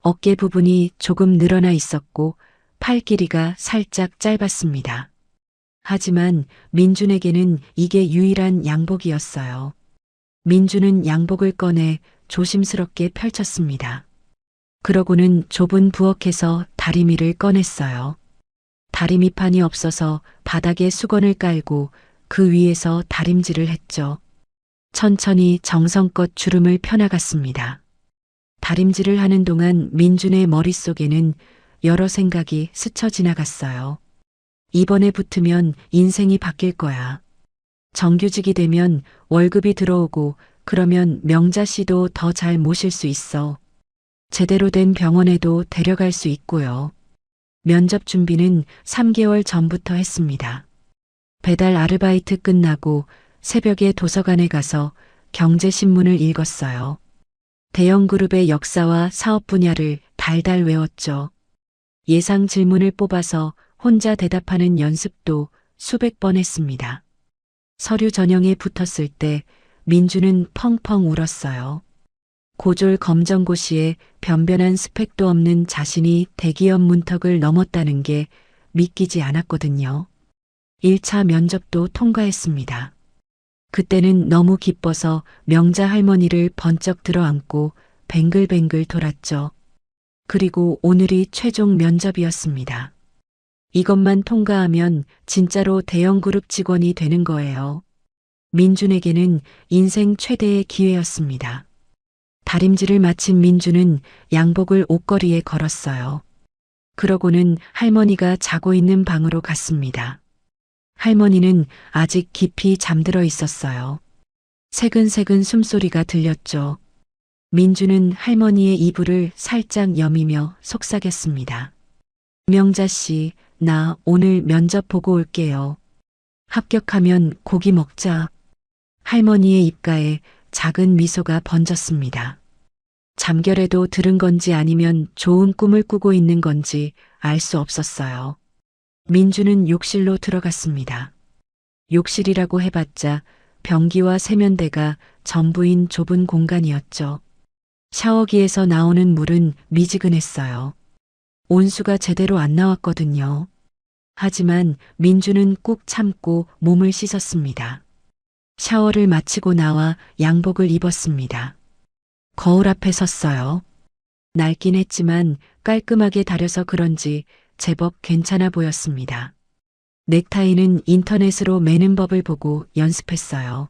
Speaker 2: 어깨 부분이 조금 늘어나 있었고 팔 길이가 살짝 짧았습니다. 하지만 민준에게는 이게 유일한 양복이었어요. 민준은 양복을 꺼내 조심스럽게 펼쳤습니다. 그러고는 좁은 부엌에서 다리미를 꺼냈어요. 다리미판이 없어서 바닥에 수건을 깔고 그 위에서 다림질을 했죠. 천천히 정성껏 주름을 펴나갔습니다. 다림질을 하는 동안 민준의 머릿속에는 여러 생각이 스쳐 지나갔어요. 이번에 붙으면 인생이 바뀔 거야. 정규직이 되면 월급이 들어오고 그러면 명자 씨도 더 잘 모실 수 있어. 제대로 된 병원에도 데려갈 수 있고요. 면접 준비는 3개월 전부터 했습니다. 배달 아르바이트 끝나고 새벽에 도서관에 가서 경제신문을 읽었어요. 대형그룹의 역사와 사업 분야를 달달 외웠죠. 예상 질문을 뽑아서 혼자 대답하는 연습도 수백 번 했습니다. 서류 전형에 붙었을 때 민주는 펑펑 울었어요. 고졸 검정고시에 변변한 스펙도 없는 자신이 대기업 문턱을 넘었다는 게 믿기지 않았거든요. 1차 면접도 통과했습니다. 그때는 너무 기뻐서 명자 할머니를 번쩍 들어안고 뱅글뱅글 돌았죠. 그리고 오늘이 최종 면접이었습니다. 이것만 통과하면 진짜로 대형그룹 직원이 되는 거예요. 민준에게는 인생 최대의 기회였습니다. 다림질을 마친 민준은 양복을 옷걸이에 걸었어요. 그러고는 할머니가 자고 있는 방으로 갔습니다. 할머니는 아직 깊이 잠들어 있었어요. 새근새근 숨소리가 들렸죠. 민주는 할머니의 이불을 살짝 여미며 속삭였습니다. 명자 씨, 나 오늘 면접 보고 올게요. 합격하면 고기 먹자. 할머니의 입가에 작은 미소가 번졌습니다. 잠결에도 들은 건지 아니면 좋은 꿈을 꾸고 있는 건지 알 수 없었어요. 민주는 욕실로 들어갔습니다. 욕실이라고 해봤자 변기와 세면대가 전부인 좁은 공간이었죠. 샤워기에서 나오는 물은 미지근했어요. 온수가 제대로 안 나왔거든요. 하지만 민주는 꾹 참고 몸을 씻었습니다. 샤워를 마치고 나와 양복을 입었습니다. 거울 앞에 섰어요. 낡긴 했지만 깔끔하게 다려서 그런지 제법 괜찮아 보였습니다. 넥타이는 인터넷으로 매는 법을 보고 연습했어요.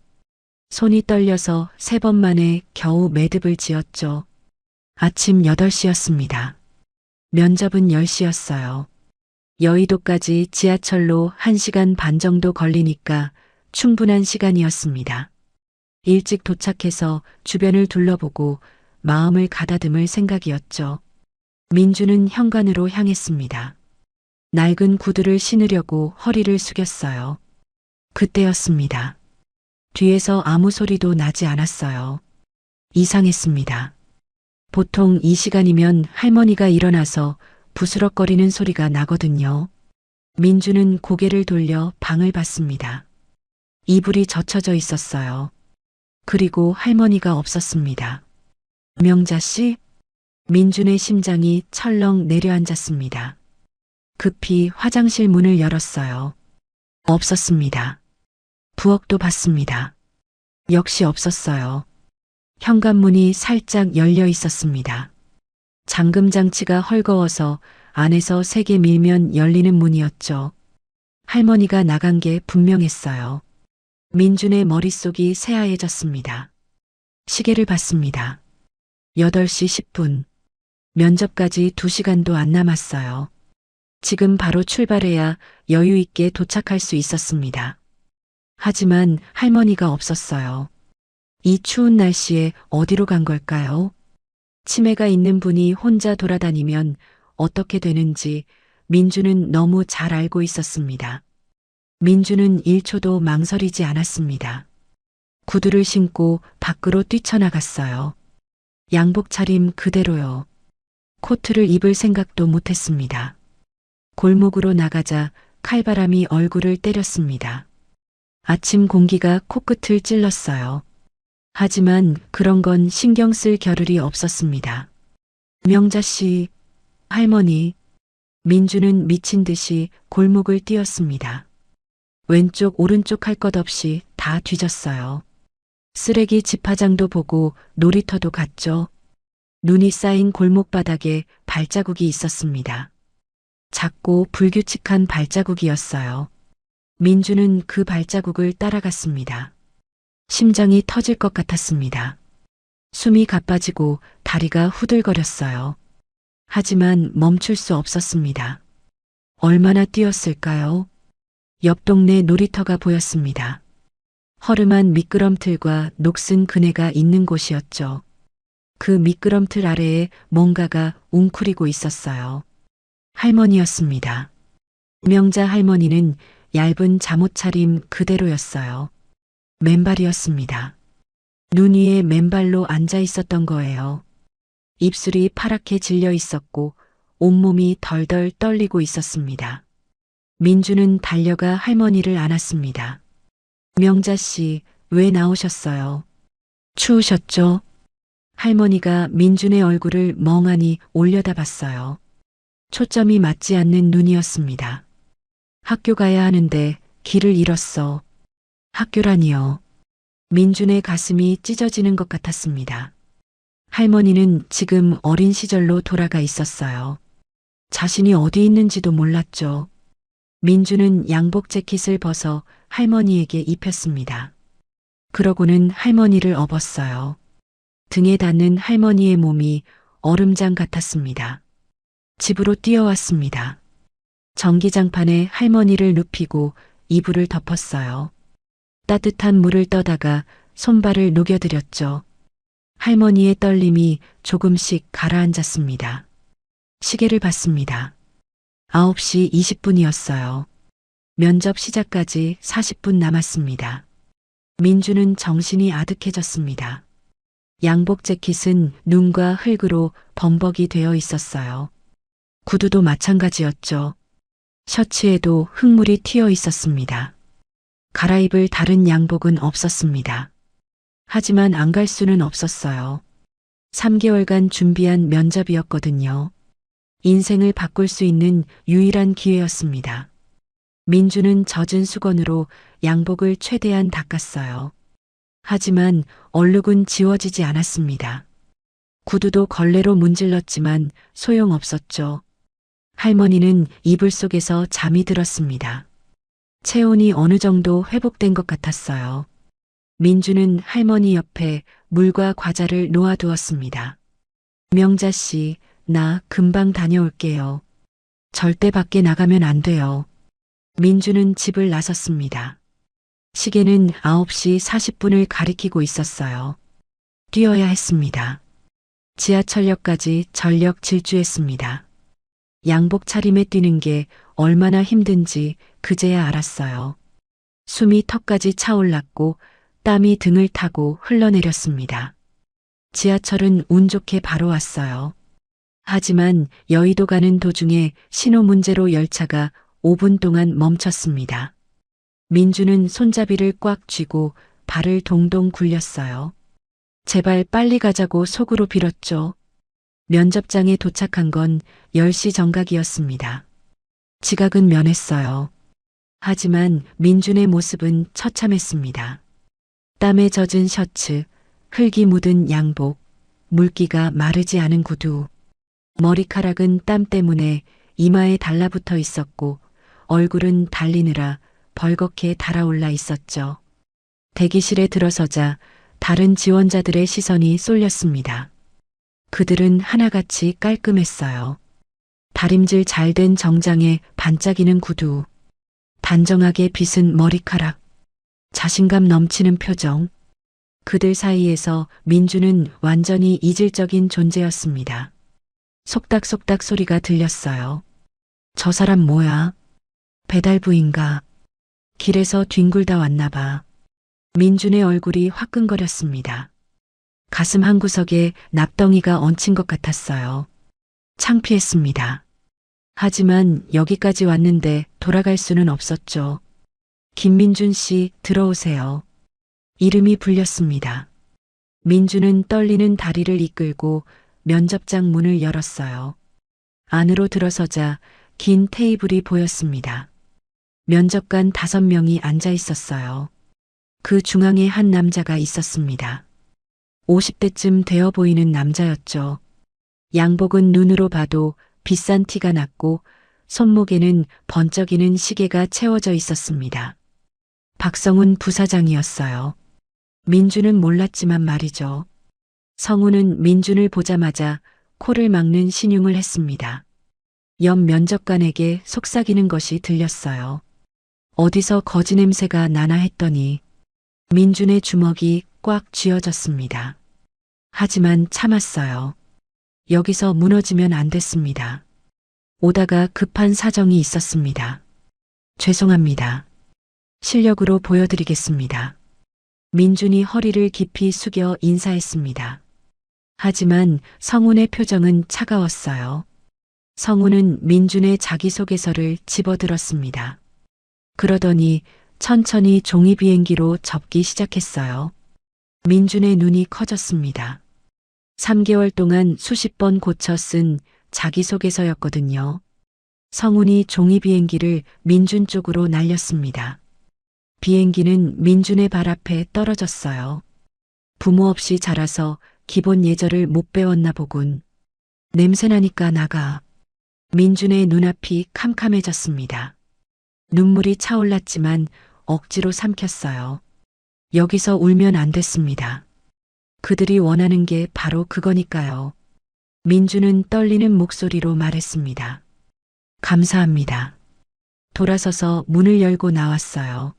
Speaker 2: 손이 떨려서 3번 만에 겨우 매듭을 지었죠. 아침 8시였습니다. 면접은 10시였어요. 여의도까지 지하철로 1시간 반 정도 걸리니까 충분한 시간이었습니다. 일찍 도착해서 주변을 둘러보고 마음을 가다듬을 생각이었죠. 민주는 현관으로 향했습니다. 낡은 구두를 신으려고 허리를 숙였어요. 그때였습니다. 뒤에서 아무 소리도 나지 않았어요. 이상했습니다. 보통 이 시간이면 할머니가 일어나서 부스럭거리는 소리가 나거든요. 민주는 고개를 돌려 방을 봤습니다. 이불이 젖혀져 있었어요. 그리고 할머니가 없었습니다. 명자 씨? 민준의 심장이 철렁 내려앉았습니다. 급히 화장실 문을 열었어요. 없었습니다. 부엌도 봤습니다. 역시 없었어요. 현관문이 살짝 열려 있었습니다. 잠금 장치가 헐거워서 안에서 세게 밀면 열리는 문이었죠. 할머니가 나간 게 분명했어요. 민준의 머릿속이 새하얘졌습니다. 시계를 봤습니다. 8시 10분. 면접까지 2시간도 안 남았어요. 지금 바로 출발해야 여유 있게 도착할 수 있었습니다. 하지만 할머니가 없었어요. 이 추운 날씨에 어디로 간 걸까요? 치매가 있는 분이 혼자 돌아다니면 어떻게 되는지 민주는 너무 잘 알고 있었습니다. 민주는 1초도 망설이지 않았습니다. 구두를 신고 밖으로 뛰쳐나갔어요. 양복 차림 그대로요. 코트를 입을 생각도 못했습니다. 골목으로 나가자 칼바람이 얼굴을 때렸습니다. 아침 공기가 코끝을 찔렀어요. 하지만 그런 건 신경 쓸 겨를이 없었습니다. 명자 씨, 할머니. 민주는 미친 듯이 골목을 뛰었습니다. 왼쪽 오른쪽 할 것 없이 다 뒤졌어요. 쓰레기 집화장도 보고 놀이터도 갔죠. 눈이 쌓인 골목바닥에 발자국이 있었습니다. 작고 불규칙한 발자국이었어요. 민주는 그 발자국을 따라갔습니다. 심장이 터질 것 같았습니다. 숨이 가빠지고 다리가 후들거렸어요. 하지만 멈출 수 없었습니다. 얼마나 뛰었을까요? 옆 동네 놀이터가 보였습니다. 허름한 미끄럼틀과 녹슨 그네가 있는 곳이었죠. 그 미끄럼틀 아래에 뭔가가 웅크리고 있었어요. 할머니였습니다. 명자 할머니는 얇은 잠옷 차림 그대로였어요. 맨발이었습니다. 눈 위에 맨발로 앉아 있었던 거예요. 입술이 파랗게 질려 있었고 온몸이 덜덜 떨리고 있었습니다. 민주는 달려가 할머니를 안았습니다. 명자 씨, 왜 나오셨어요? 추우셨죠? 할머니가 민준의 얼굴을 멍하니 올려다봤어요. 초점이 맞지 않는 눈이었습니다. 학교 가야 하는데 길을 잃었어. 학교라니요. 민준의 가슴이 찢어지는 것 같았습니다. 할머니는 지금 어린 시절로 돌아가 있었어요. 자신이 어디 있는지도 몰랐죠. 민주는 양복 재킷을 벗어 할머니에게 입혔습니다. 그러고는 할머니를 업었어요. 등에 닿는 할머니의 몸이 얼음장 같았습니다. 집으로 뛰어왔습니다. 전기장판에 할머니를 눕히고 이불을 덮었어요. 따뜻한 물을 떠다가 손발을 녹여드렸죠. 할머니의 떨림이 조금씩 가라앉았습니다. 시계를 봤습니다. 9시 20분이었어요. 면접 시작까지 40분 남았습니다. 민주는 정신이 아득해졌습니다. 양복 재킷은 눈과 흙으로 범벅이 되어 있었어요. 구두도 마찬가지였죠. 셔츠에도 흙물이 튀어 있었습니다. 갈아입을 다른 양복은 없었습니다. 하지만 안 갈 수는 없었어요. 3개월간 준비한 면접이었거든요. 인생을 바꿀 수 있는 유일한 기회였습니다. 민주는 젖은 수건으로 양복을 최대한 닦았어요. 하지만 얼룩은 지워지지 않았습니다. 구두도 걸레로 문질렀지만 소용없었죠. 할머니는 이불 속에서 잠이 들었습니다. 체온이 어느 정도 회복된 것 같았어요. 민주는 할머니 옆에 물과 과자를 놓아두었습니다. 명자 씨, 나 금방 다녀올게요. 절대 밖에 나가면 안 돼요. 민주는 집을 나섰습니다. 시계는 9시 40분을 가리키고 있었어요. 뛰어야 했습니다. 지하철역까지 전력 질주했습니다. 양복 차림에 뛰는 게 얼마나 힘든지 그제야 알았어요. 숨이 턱까지 차올랐고 땀이 등을 타고 흘러내렸습니다. 지하철은 운 좋게 바로 왔어요. 하지만 여의도 가는 도중에 신호 문제로 열차가 5분 동안 멈췄습니다. 민주는 손잡이를 꽉 쥐고 발을 동동 굴렸어요. 제발 빨리 가자고 속으로 빌었죠. 면접장에 도착한 건 10시 정각이었습니다. 지각은 면했어요. 하지만 민준의 모습은 처참했습니다. 땀에 젖은 셔츠, 흙이 묻은 양복, 물기가 마르지 않은 구두. 머리카락은 땀 때문에 이마에 달라붙어 있었고 얼굴은 달리느라 벌겋게 달아올라 있었죠. 대기실에 들어서자 다른 지원자들의 시선이 쏠렸습니다. 그들은 하나같이 깔끔했어요. 다림질 잘 된 정장에 반짝이는 구두, 단정하게 빗은 머리카락, 자신감 넘치는 표정. 그들 사이에서 민주는 완전히 이질적인 존재였습니다. 속닥속닥 소리가 들렸어요. 저 사람 뭐야? 배달부인가? 길에서 뒹굴다 왔나 봐. 민준의 얼굴이 화끈거렸습니다. 가슴 한구석에 납덩이가 얹힌 것 같았어요. 창피했습니다. 하지만 여기까지 왔는데 돌아갈 수는 없었죠. 김민준 씨, 들어오세요. 이름이 불렸습니다. 민준은 떨리는 다리를 이끌고 면접장 문을 열었어요. 안으로 들어서자 긴 테이블이 보였습니다. 면접관 5명이 앉아 있었어요. 그 중앙에 한 남자가 있었습니다. 50대쯤 되어 보이는 남자였죠. 양복은 눈으로 봐도 비싼 티가 났고 손목에는 번쩍이는 시계가 채워져 있었습니다. 박성훈 부사장이었어요. 민준은 몰랐지만 말이죠. 성훈은 민준을 보자마자 코를 막는 신용을 했습니다. 옆 면접관에게 속삭이는 것이 들렸어요. 어디서 거지 냄새가 나나 했더니 민준의 주먹이 꽉 쥐어졌습니다. 하지만 참았어요. 여기서 무너지면 안 됐습니다. 오다가 급한 사정이 있었습니다. 죄송합니다. 실력으로 보여드리겠습니다. 민준이 허리를 깊이 숙여 인사했습니다. 하지만 성훈의 표정은 차가웠어요. 성훈은 민준의 자기소개서를 집어들었습니다. 그러더니 천천히 종이 비행기로 접기 시작했어요. 민준의 눈이 커졌습니다. 3개월 동안 수십 번 고쳐 쓴 자기소개서였거든요. 성훈이 종이 비행기를 민준 쪽으로 날렸습니다. 비행기는 민준의 발 앞에 떨어졌어요. 부모 없이 자라서 기본 예절을 못 배웠나 보군. 냄새나니까 나가. 민준의 눈앞이 캄캄해졌습니다. 눈물이 차올랐지만 억지로 삼켰어요. 여기서 울면 안 됐습니다. 그들이 원하는 게 바로 그거니까요. 민준은 떨리는 목소리로 말했습니다. 감사합니다. 돌아서서 문을 열고 나왔어요.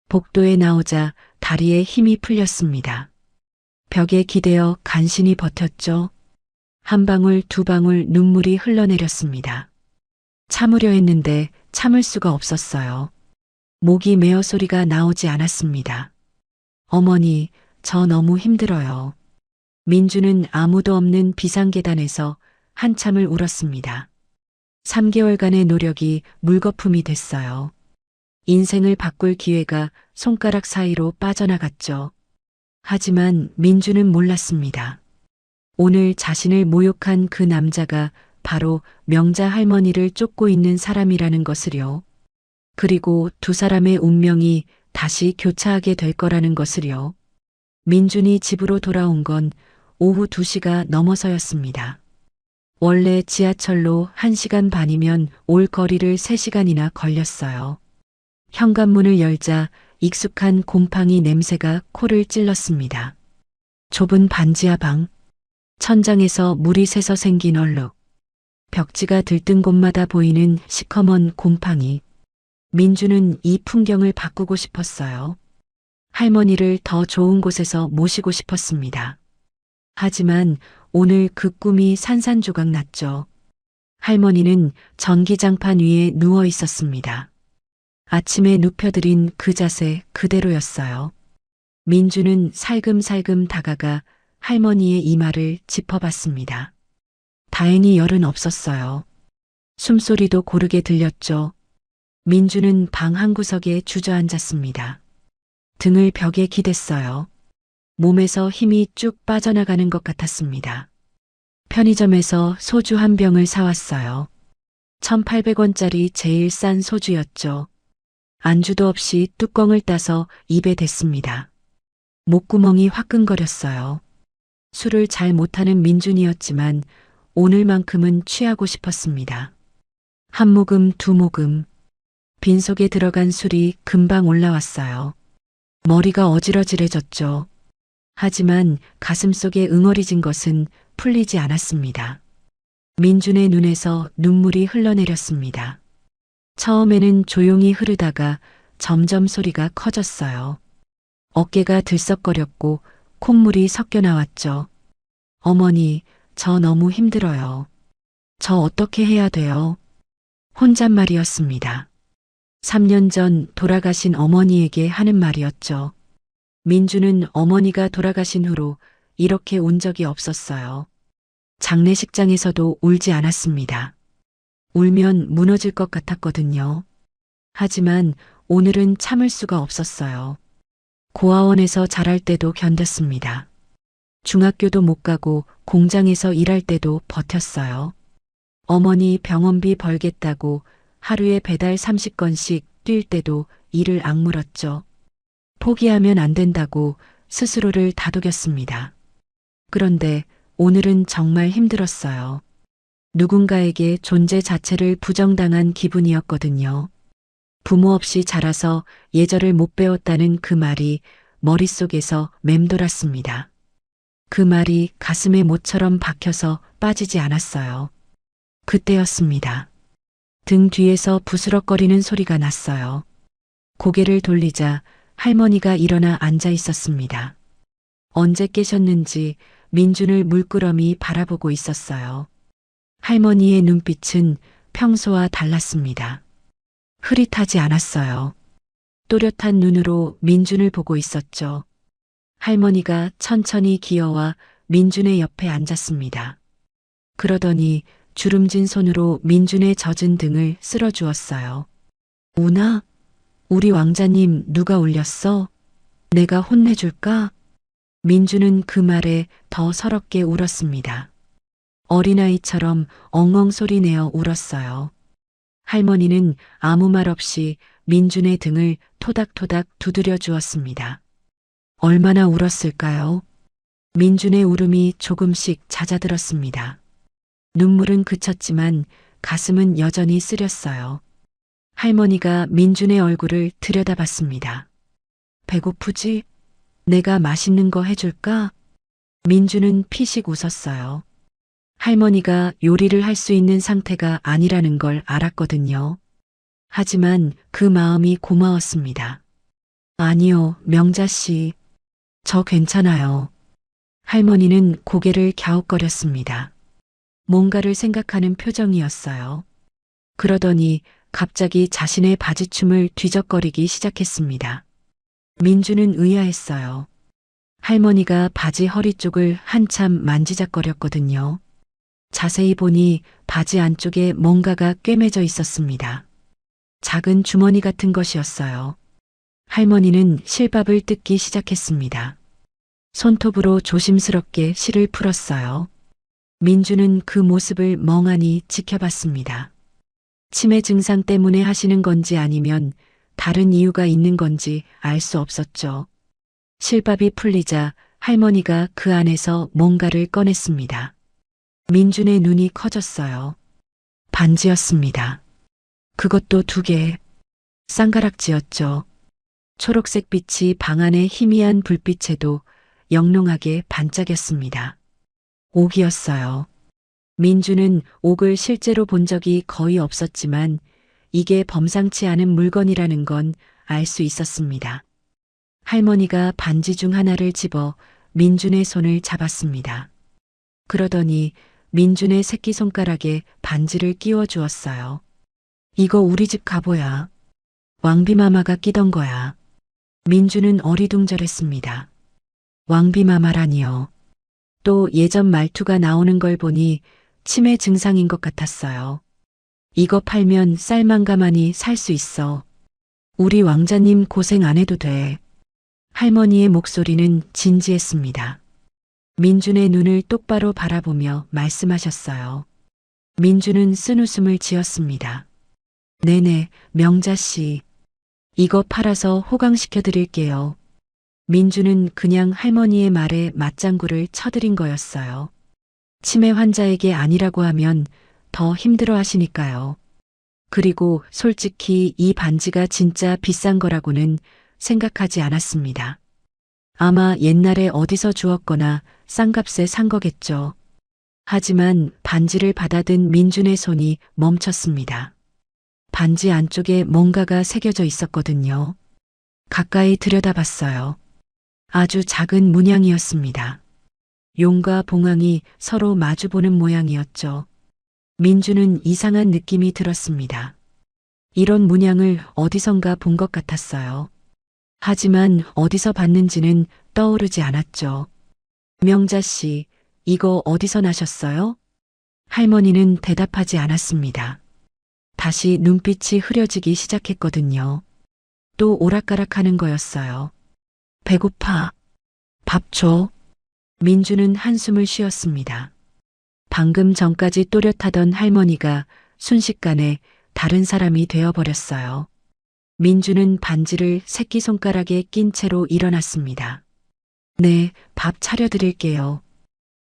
Speaker 2: 복도에 나오자 다리에 힘이 풀렸습니다. 벽에 기대어 간신히 버텼죠. 한 방울 두 방울 눈물이 흘러내렸습니다. 참으려 했는데 참을 수가 없었어요. 목이 메어 소리가 나오지 않았습니다. 어머니, 저 너무 힘들어요. 민주는 아무도 없는 비상계단에서 한참을 울었습니다. 3개월간의 노력이 물거품이 됐어요. 인생을 바꿀 기회가 손가락 사이로 빠져나갔죠. 하지만 민주는 몰랐습니다. 오늘 자신을 모욕한 그 남자가 바로 명자 할머니를 쫓고 있는 사람이라는 것을요. 그리고 두 사람의 운명이 다시 교차하게 될 거라는 것을요. 민준이 집으로 돌아온 건 오후 2시가 넘어서였습니다. 원래 지하철로 1시간 반이면 올 거리를 3시간이나 걸렸어요. 현관문을 열자 익숙한 곰팡이 냄새가 코를 찔렀습니다. 좁은 반지하 방, 천장에서 물이 새서 생긴 얼룩, 벽지가 들뜬 곳마다 보이는 시커먼 곰팡이. 민주는 이 풍경을 바꾸고 싶었어요. 할머니를 더 좋은 곳에서 모시고 싶었습니다. 하지만 오늘 그 꿈이 산산조각 났죠. 할머니는 전기장판 위에 누워 있었습니다. 아침에 눕혀드린 그 자세 그대로였어요. 민주는 살금살금 다가가 할머니의 이마를 짚어봤습니다. 다행히 열은 없었어요. 숨소리도 고르게 들렸죠. 민주는 방 한구석에 주저앉았습니다. 등을 벽에 기댔어요. 몸에서 힘이 쭉 빠져나가는 것 같았습니다. 편의점에서 소주 한 병을 사왔어요. 1,800원짜리 제일 싼 소주였죠. 안주도 없이 뚜껑을 따서 입에 댔습니다. 목구멍이 화끈거렸어요. 술을 잘 못하는 민준이었지만 오늘만큼은 취하고 싶었습니다. 한 모금 두 모금. 빈속에 들어간 술이 금방 올라왔어요. 머리가 어지러지해졌죠. 하지만 가슴속에 응어리진 것은 풀리지 않았습니다. 민준의 눈에서 눈물이 흘러내렸습니다. 처음에는 조용히 흐르다가 점점 소리가 커졌어요. 어깨가 들썩거렸고 콧물이 섞여 나왔죠. 어머니, 저 너무 힘들어요. 저 어떻게 해야 돼요? 혼잣말이었습니다. 3년 전 돌아가신 어머니에게 하는 말이었죠. 민주는 어머니가 돌아가신 후로 이렇게 운 적이 없었어요. 장례식장에서도 울지 않았습니다. 울면 무너질 것 같았거든요. 하지만 오늘은 참을 수가 없었어요. 고아원에서 자랄 때도 견뎠습니다. 중학교도 못 가고 공장에서 일할 때도 버텼어요. 어머니 병원비 벌겠다고 하루에 배달 30건씩 뛸 때도 이를 악물었죠. 포기하면 안 된다고 스스로를 다독였습니다. 그런데 오늘은 정말 힘들었어요. 누군가에게 존재 자체를 부정당한 기분이었거든요. 부모 없이 자라서 예절을 못 배웠다는 그 말이 머릿속에서 맴돌았습니다. 그 말이 가슴에 못처럼 박혀서 빠지지 않았어요. 그때였습니다. 등 뒤에서 부스럭거리는 소리가 났어요. 고개를 돌리자 할머니가 일어나 앉아 있었습니다. 언제 깨셨는지 민준을 물끄러미 바라보고 있었어요. 할머니의 눈빛은 평소와 달랐습니다. 흐릿하지 않았어요. 또렷한 눈으로 민준을 보고 있었죠. 할머니가 천천히 기어와 민준의 옆에 앉았습니다. 그러더니 주름진 손으로 민준의 젖은 등을 쓸어주었어요. 우나? 우리 왕자님 누가 울렸어? 내가 혼내줄까? 민준은 그 말에 더 서럽게 울었습니다. 어린아이처럼 엉엉 소리 내어 울었어요. 할머니는 아무 말 없이 민준의 등을 토닥토닥 두드려 주었습니다. 얼마나 울었을까요? 민준의 울음이 조금씩 잦아들었습니다. 눈물은 그쳤지만 가슴은 여전히 쓰렸어요. 할머니가 민준의 얼굴을 들여다봤습니다. 배고프지? 내가 맛있는 거 해줄까? 민준은 피식 웃었어요. 할머니가 요리를 할 수 있는 상태가 아니라는 걸 알았거든요. 하지만 그 마음이 고마웠습니다. 아니요, 명자 씨. 저 괜찮아요. 할머니는 고개를 갸웃거렸습니다. 뭔가를 생각하는 표정이었어요. 그러더니 갑자기 자신의 바지춤을 뒤적거리기 시작했습니다. 민주는 의아했어요. 할머니가 바지 허리 쪽을 한참 만지작거렸거든요. 자세히 보니 바지 안쪽에 뭔가가 꿰매져 있었습니다. 작은 주머니 같은 것이었어요. 할머니는 실밥을 뜯기 시작했습니다. 손톱으로 조심스럽게 실을 풀었어요. 민주는 그 모습을 멍하니 지켜봤습니다. 치매 증상 때문에 하시는 건지 아니면 다른 이유가 있는 건지 알 수 없었죠. 실밥이 풀리자 할머니가 그 안에서 뭔가를 꺼냈습니다. 민준의 눈이 커졌어요. 반지였습니다. 그것도 2개. 쌍가락지였죠. 초록색 빛이 방 안의 희미한 불빛에도 영롱하게 반짝였습니다. 옥이었어요. 민주는 옥을 실제로 본 적이 거의 없었지만 이게 범상치 않은 물건이라는 건 알 수 있었습니다. 할머니가 반지 중 하나를 집어 민준의 손을 잡았습니다. 그러더니 민준의 새끼손가락에 반지를 끼워 주었어요. 이거 우리 집 갑오야. 왕비마마가 끼던 거야. 민주는 어리둥절했습니다. 왕비마마라니요. 또 예전 말투가 나오는 걸 보니 치매 증상인 것 같았어요. 이거 팔면 쌀만가마니 살 수 있어. 우리 왕자님 고생 안 해도 돼. 할머니의 목소리는 진지했습니다. 민준의 눈을 똑바로 바라보며 말씀하셨어요. 민준은 쓴웃음을 지었습니다. 네네, 명자씨. 이거 팔아서 호강시켜 드릴게요. 민준은 그냥 할머니의 말에 맞장구를 쳐드린 거였어요. 치매 환자에게 아니라고 하면 더 힘들어 하시니까요. 그리고 솔직히 이 반지가 진짜 비싼 거라고는 생각하지 않았습니다. 아마 옛날에 어디서 주었거나 싼 값에 산 거겠죠. 하지만 반지를 받아든 민준의 손이 멈췄습니다. 반지 안쪽에 뭔가가 새겨져 있었거든요. 가까이 들여다봤어요. 아주 작은 문양이었습니다. 용과 봉황이 서로 마주보는 모양이었죠. 민주는 이상한 느낌이 들었습니다. 이런 문양을 어디선가 본 것 같았어요. 하지만 어디서 봤는지는 떠오르지 않았죠. 명자씨, 이거 어디서 나셨어요? 할머니는 대답하지 않았습니다. 다시 눈빛이 흐려지기 시작했거든요. 또 오락가락하는 거였어요. 배고파. 밥 줘. 민주는 한숨을 쉬었습니다. 방금 전까지 또렷하던 할머니가 순식간에 다른 사람이 되어버렸어요. 민주는 반지를 새끼손가락에 낀 채로 일어났습니다. 네, 밥 차려드릴게요.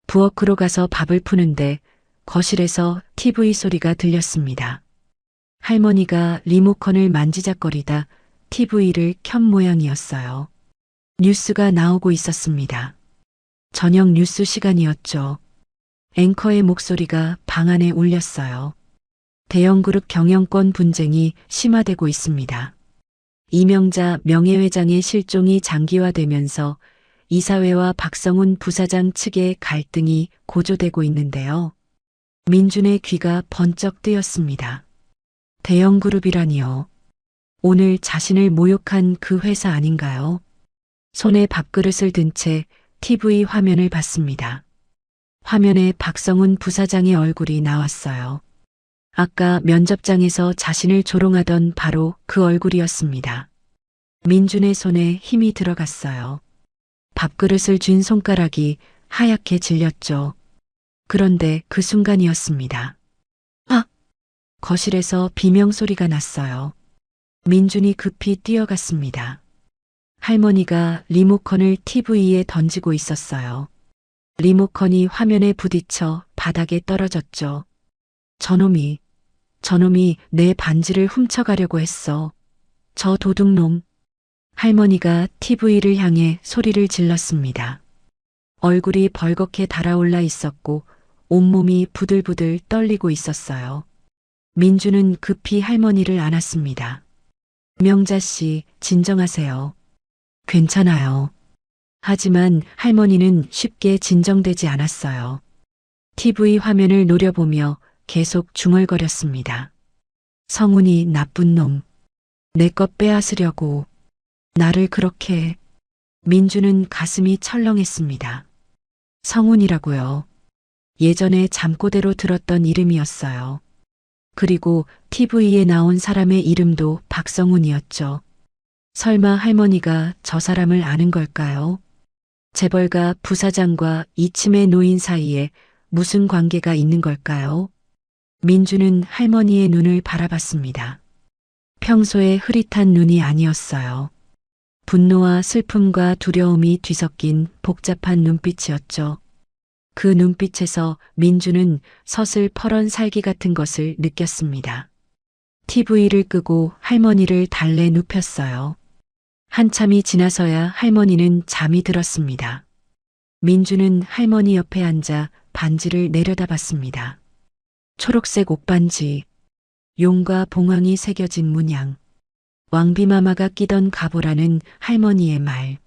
Speaker 2: 부엌으로 가서 밥을 푸는데 거실에서 TV 소리가 들렸습니다. 할머니가 리모컨을 만지작거리다 TV를 켠 모양이었어요. 뉴스가 나오고 있었습니다. 저녁 뉴스 시간이었죠. 앵커의 목소리가 방 안에 울렸어요. 대형그룹 경영권 분쟁이 심화되고 있습니다. 이명자 명예회장의 실종이 장기화되면서 이사회와 박성훈 부사장 측의 갈등이 고조되고 있는데요. 민준의 귀가 번쩍 뜨였습니다. 대형그룹이라니요. 오늘 자신을 모욕한 그 회사 아닌가요? 손에 밥그릇을 든 채 TV 화면을 봤습니다. 화면에 박성훈 부사장의 얼굴이 나왔어요. 아까 면접장에서 자신을 조롱하던 바로 그 얼굴이었습니다. 민준의 손에 힘이 들어갔어요. 밥그릇을 쥔 손가락이 하얗게 질렸죠. 그런데 그 순간이었습니다. 아! 거실에서 비명소리가 났어요. 민준이 급히 뛰어갔습니다. 할머니가 리모컨을 TV에 던지고 있었어요. 리모컨이 화면에 부딪혀 바닥에 떨어졌죠. 저놈이 내 반지를 훔쳐가려고 했어. 저 도둑놈. 할머니가 TV를 향해 소리를 질렀습니다. 얼굴이 벌겋게 달아올라 있었고 온몸이 부들부들 떨리고 있었어요. 민주는 급히 할머니를 안았습니다. 명자 씨, 진정하세요. 괜찮아요. 하지만 할머니는 쉽게 진정되지 않았어요. TV 화면을 노려보며 계속 중얼거렸습니다. 성훈이 나쁜 놈. 내 것 빼앗으려고. 나를 그렇게. 민주는 가슴이 철렁했습니다. 성훈이라고요. 예전에 잠꼬대로 들었던 이름이었어요. 그리고 TV에 나온 사람의 이름도 박성훈이었죠. 설마 할머니가 저 사람을 아는 걸까요? 재벌가 부사장과 이침의 노인 사이에 무슨 관계가 있는 걸까요? 민주는 할머니의 눈을 바라봤습니다. 평소에 흐릿한 눈이 아니었어요. 분노와 슬픔과 두려움이 뒤섞인 복잡한 눈빛이었죠. 그 눈빛에서 민주는 서슬퍼런 살기 같은 것을 느꼈습니다. TV를 끄고 할머니를 달래 눕혔어요. 한참이 지나서야 할머니는 잠이 들었습니다. 민주는 할머니 옆에 앉아 반지를 내려다봤습니다. 초록색 옷반지, 용과 봉황이 새겨진 문양, 왕비마마가 끼던 가보라는 할머니의 말,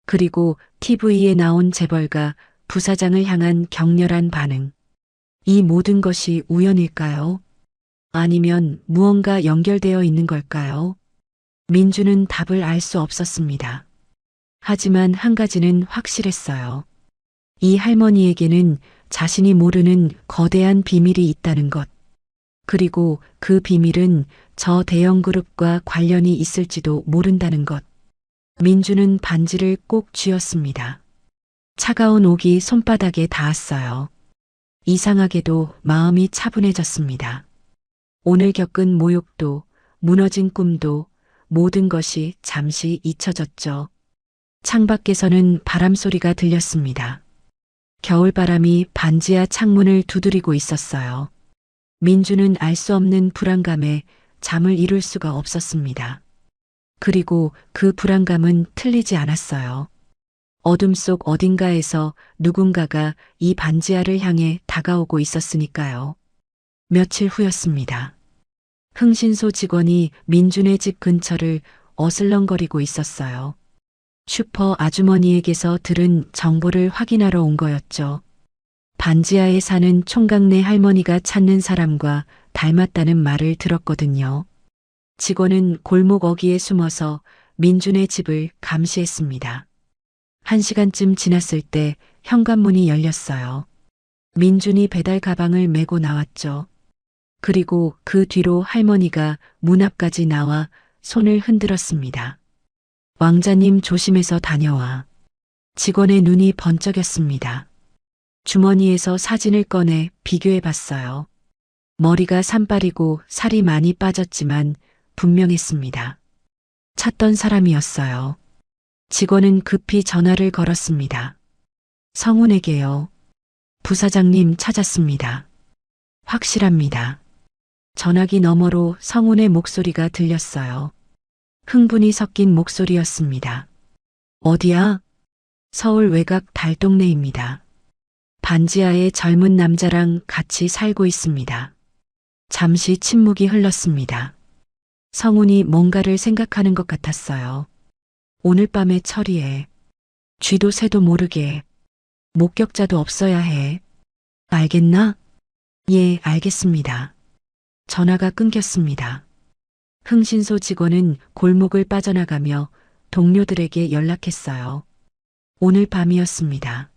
Speaker 2: 그리고 TV에 나온 재벌가 부사장을 향한 격렬한 반응. 이 모든 것이 우연일까요? 아니면 무언가 연결되어 있는 걸까요? 민주는 답을 알 수 없었습니다. 하지만 한 가지는 확실했어요. 이 할머니에게는 자신이 모르는 거대한 비밀이 있다는 것. 그리고 그 비밀은 저 대형 그룹과 관련이 있을지도 모른다는 것. 민주는 반지를 꼭 쥐었습니다. 차가운 옥이 손바닥에 닿았어요. 이상하게도 마음이 차분해졌습니다. 오늘 겪은 모욕도, 무너진 꿈도, 모든 것이 잠시 잊혀졌죠. 창밖에서는 바람소리가 들렸습니다. 겨울바람이 반지하 창문을 두드리고 있었어요. 민주는 알 수 없는 불안감에 잠을 이룰 수가 없었습니다. 그리고 그 불안감은 틀리지 않았어요. 어둠 속 어딘가에서 누군가가 이 반지하를 향해 다가오고 있었으니까요. 며칠 후였습니다. 흥신소 직원이 민준의 집 근처를 어슬렁거리고 있었어요. 슈퍼 아주머니에게서 들은 정보를 확인하러 온 거였죠. 반지하에 사는 총각네 할머니가 찾는 사람과 닮았다는 말을 들었거든요. 직원은 골목 어귀에 숨어서 민준의 집을 감시했습니다. 1시간쯤 지났을 때 현관문이 열렸어요. 민준이 배달 가방을 메고 나왔죠. 그리고 그 뒤로 할머니가 문 앞까지 나와 손을 흔들었습니다. 왕자님 조심해서 다녀와. 직원의 눈이 번쩍였습니다. 주머니에서 사진을 꺼내 비교해 봤어요. 머리가 산발이고 살이 많이 빠졌지만 분명했습니다. 찾던 사람이었어요. 직원은 급히 전화를 걸었습니다. 성훈에게요. 부사장님 찾았습니다. 확실합니다. 전화기 너머로 성훈의 목소리가 들렸어요. 흥분이 섞인 목소리였습니다. 어디야? 서울 외곽 달동네입니다. 반지하에 젊은 남자랑 같이 살고 있습니다. 잠시 침묵이 흘렀습니다. 성훈이 뭔가를 생각하는 것 같았어요. 오늘 밤에 처리해. 쥐도 새도 모르게. 목격자도 없어야 해. 알겠나? 예, 알겠습니다. 전화가 끊겼습니다. 흥신소 직원은 골목을 빠져나가며 동료들에게 연락했어요. 오늘 밤이었습니다.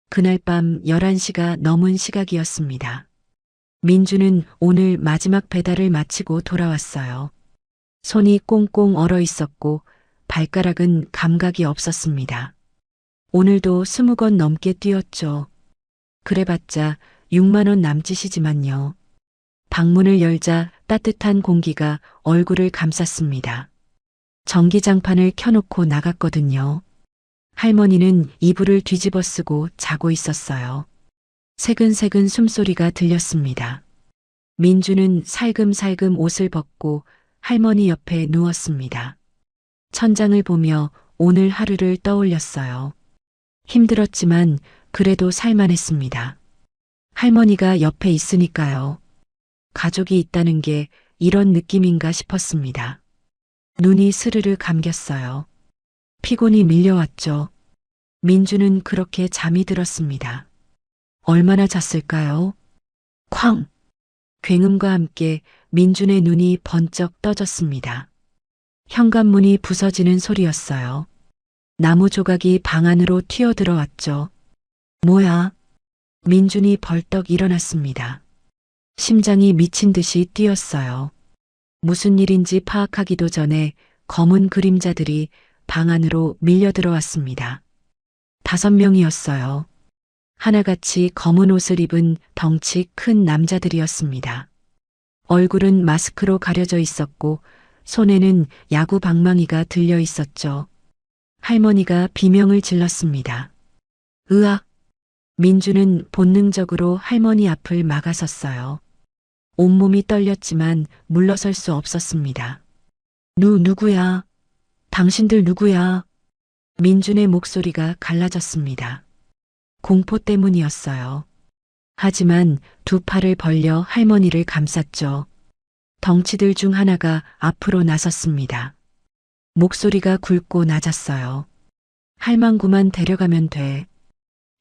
Speaker 2: 그날 밤 11시가 넘은 시각이었습니다. 민주는 오늘 마지막 배달을 마치고 돌아왔어요. 손이 꽁꽁 얼어 있었고 발가락은 감각이 없었습니다. 오늘도 20건 넘게 뛰었죠. 그래봤자 6만 원 남짓이지만요. 방문을 열자 따뜻한 공기가 얼굴을 감쌌습니다. 전기장판을 켜놓고 나갔거든요. 할머니는 이불을 뒤집어 쓰고 자고 있었어요. 새근새근 숨소리가 들렸습니다. 민주는 살금살금 옷을 벗고 할머니 옆에 누웠습니다. 천장을 보며 오늘 하루를 떠올렸어요. 힘들었지만 그래도 살만했습니다. 할머니가 옆에 있으니까요. 가족이 있다는 게 이런 느낌인가 싶었습니다. 눈이 스르르 감겼어요. 피곤이 밀려왔죠. 민주는 그렇게 잠이 들었습니다. 얼마나 잤을까요? 쾅! 굉음과 함께 민준의 눈이 번쩍 떠졌습니다. 현관문이 부서지는 소리였어요. 나무 조각이 방 안으로 튀어들어왔죠. 뭐야? 민준이 벌떡 일어났습니다. 심장이 미친 듯이 뛰었어요. 무슨 일인지 파악하기도 전에 검은 그림자들이 방 안으로 밀려 들어왔습니다. 5명이었어요. 하나같이 검은 옷을 입은 덩치 큰 남자들이었습니다. 얼굴은 마스크로 가려져 있었고 손에는 야구 방망이가 들려 있었죠. 할머니가 비명을 질렀습니다. 으악! 민주는 본능적으로 할머니 앞을 막아섰어요. 온몸이 떨렸지만 물러설 수 없었습니다. 누구야? 당신들 누구야? 민준의 목소리가 갈라졌습니다. 공포 때문이었어요. 하지만 두 팔을 벌려 할머니를 감쌌죠. 덩치들 중 하나가 앞으로 나섰습니다. 목소리가 굵고 낮았어요. 할망구만 데려가면 돼.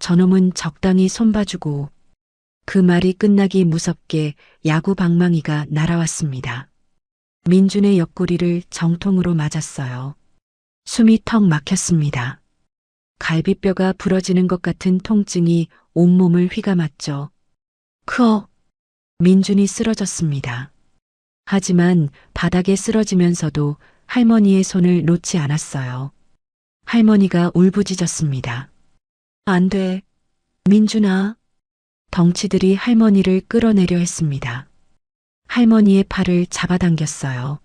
Speaker 2: 저놈은 적당히 손봐주고. 그 말이 끝나기 무섭게 야구 방망이가 날아왔습니다. 민준의 옆구리를 정통으로 맞았어요. 숨이 턱 막혔습니다. 갈비뼈가 부러지는 것 같은 통증이 온몸을 휘감았죠. 크어! 민준이 쓰러졌습니다. 하지만 바닥에 쓰러지면서도 할머니의 손을 놓지 않았어요. 할머니가 울부짖었습니다. 안 돼. 민준아. 덩치들이 할머니를 끌어내려 했습니다. 할머니의 팔을 잡아당겼어요.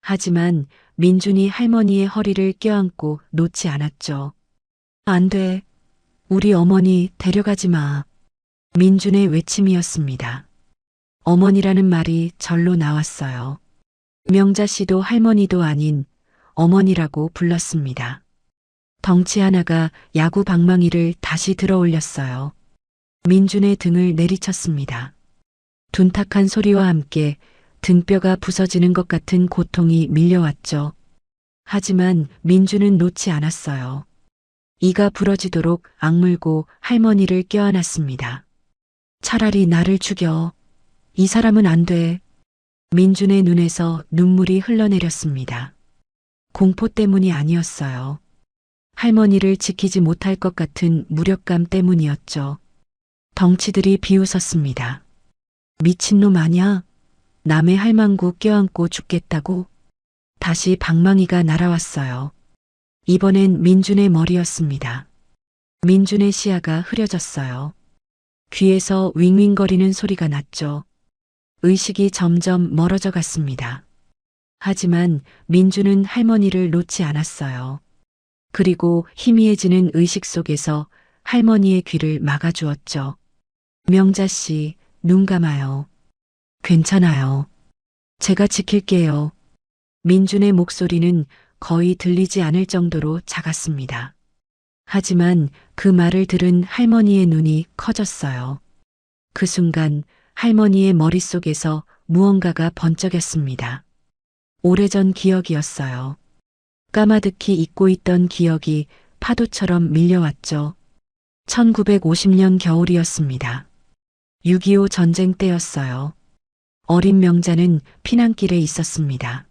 Speaker 2: 하지만 민준이 할머니의 허리를 껴안고 놓지 않았죠. 안 돼. 우리 어머니 데려가지 마. 민준의 외침이었습니다. 어머니라는 말이 절로 나왔어요. 명자 씨도 할머니도 아닌 어머니라고 불렀습니다. 덩치 하나가 야구 방망이를 다시 들어 올렸어요. 민준의 등을 내리쳤습니다. 둔탁한 소리와 함께 등뼈가 부서지는 것 같은 고통이 밀려왔죠. 하지만 민준은 놓지 않았어요. 이가 부러지도록 악물고 할머니를 껴안았습니다. 차라리 나를 죽여. 이 사람은 안 돼. 민준의 눈에서 눈물이 흘러내렸습니다. 공포 때문이 아니었어요. 할머니를 지키지 못할 것 같은 무력감 때문이었죠. 덩치들이 비웃었습니다. 미친놈 아냐? 남의 할망구 껴안고 죽겠다고? 다시 방망이가 날아왔어요. 이번엔 민준의 머리였습니다. 민준의 시야가 흐려졌어요. 귀에서 윙윙거리는 소리가 났죠. 의식이 점점 멀어져 갔습니다. 하지만 민준은 할머니를 놓지 않았어요. 그리고 희미해지는 의식 속에서 할머니의 귀를 막아주었죠. 명자 씨, 눈 감아요. 괜찮아요. 제가 지킬게요. 민준의 목소리는 거의 들리지 않을 정도로 작았습니다. 하지만 그 말을 들은 할머니의 눈이 커졌어요. 그 순간 할머니의 머릿속에서 무언가가 번쩍였습니다. 오래전 기억이었어요. 까마득히 잊고 있던 기억이 파도처럼 밀려왔죠. 1950년 겨울이었습니다. 6.25 전쟁 때였어요. 어린 명자는 피난길에 있었습니다.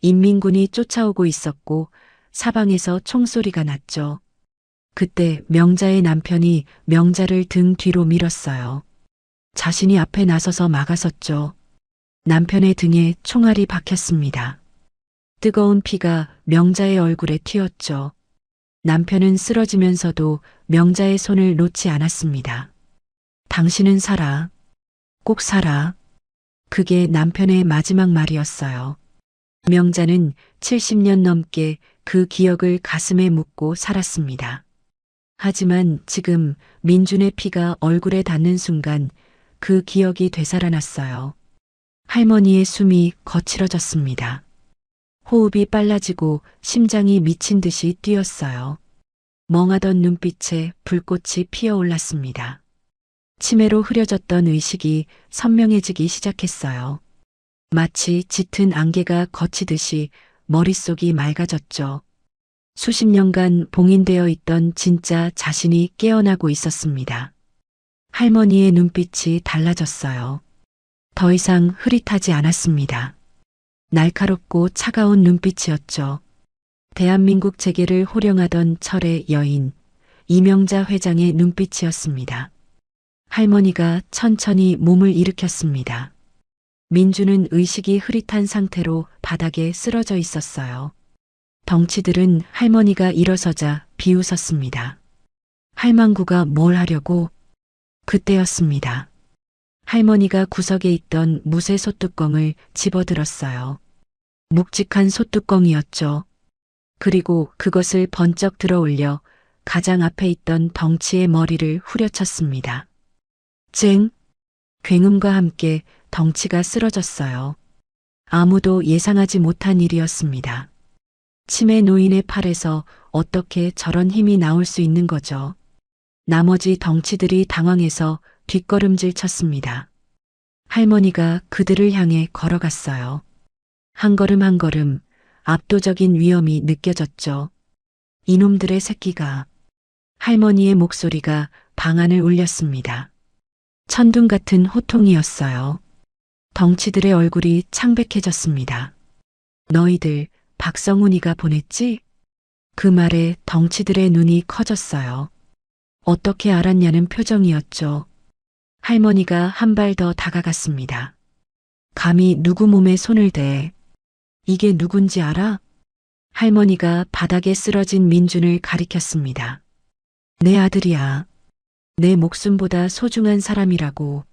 Speaker 2: 인민군이 쫓아오고 있었고 사방에서 총소리가 났죠. 그때 명자의 남편이 명자를 등 뒤로 밀었어요. 자신이 앞에 나서서 막아섰죠. 남편의 등에 총알이 박혔습니다. 뜨거운 피가 명자의 얼굴에 튀었죠. 남편은 쓰러지면서도 명자의 손을 놓지 않았습니다. 당신은 살아. 꼭 살아. 그게 남편의 마지막 말이었어요. 명자는 70년 넘게 그 기억을 가슴에 묻고 살았습니다. 하지만 지금 민준의 피가 얼굴에 닿는 순간 그 기억이 되살아났어요. 할머니의 숨이 거칠어졌습니다. 호흡이 빨라지고 심장이 미친 듯이 뛰었어요. 멍하던 눈빛에 불꽃이 피어올랐습니다. 치매로 흐려졌던 의식이 선명해지기 시작했어요. 마치 짙은 안개가 거치듯이 머릿속이 맑아졌죠. 수십 년간 봉인되어 있던 진짜 자신이 깨어나고 있었습니다. 할머니의 눈빛이 달라졌어요. 더 이상 흐릿하지 않았습니다. 날카롭고 차가운 눈빛이었죠. 대한민국 재계를 호령하던 철의 여인, 이명자 회장의 눈빛이었습니다. 할머니가 천천히 몸을 일으켰습니다. 민주는 의식이 흐릿한 상태로 바닥에 쓰러져 있었어요. 덩치들은 할머니가 일어서자 비웃었습니다. 할망구가 뭘 하려고? 그때였습니다. 할머니가 구석에 있던 무쇠 솥뚜껑을 집어들었어요. 묵직한 솥뚜껑이었죠. 그리고 그것을 번쩍 들어 올려 가장 앞에 있던 덩치의 머리를 후려쳤습니다. 쨍! 굉음과 함께 덩치가 쓰러졌어요. 아무도 예상하지 못한 일이었습니다. 치매 노인의 팔에서 어떻게 저런 힘이 나올 수 있는 거죠? 나머지 덩치들이 당황해서 뒷걸음질 쳤습니다. 할머니가 그들을 향해 걸어갔어요. 한 걸음 한 걸음 압도적인 위험이 느껴졌죠. 이놈들의 새끼가. 할머니의 목소리가 방안을 울렸습니다. 천둥 같은 호통이었어요. 덩치들의 얼굴이 창백해졌습니다. 너희들 박성훈이가 보냈지? 그 말에 덩치들의 눈이 커졌어요. 어떻게 알았냐는 표정이었죠. 할머니가 한 발 더 다가갔습니다. 감히 누구 몸에 손을 대. 이게 누군지 알아? 할머니가 바닥에 쓰러진 민준을 가리켰습니다. 내 아들이야. 내 목숨보다 소중한 사람이라고.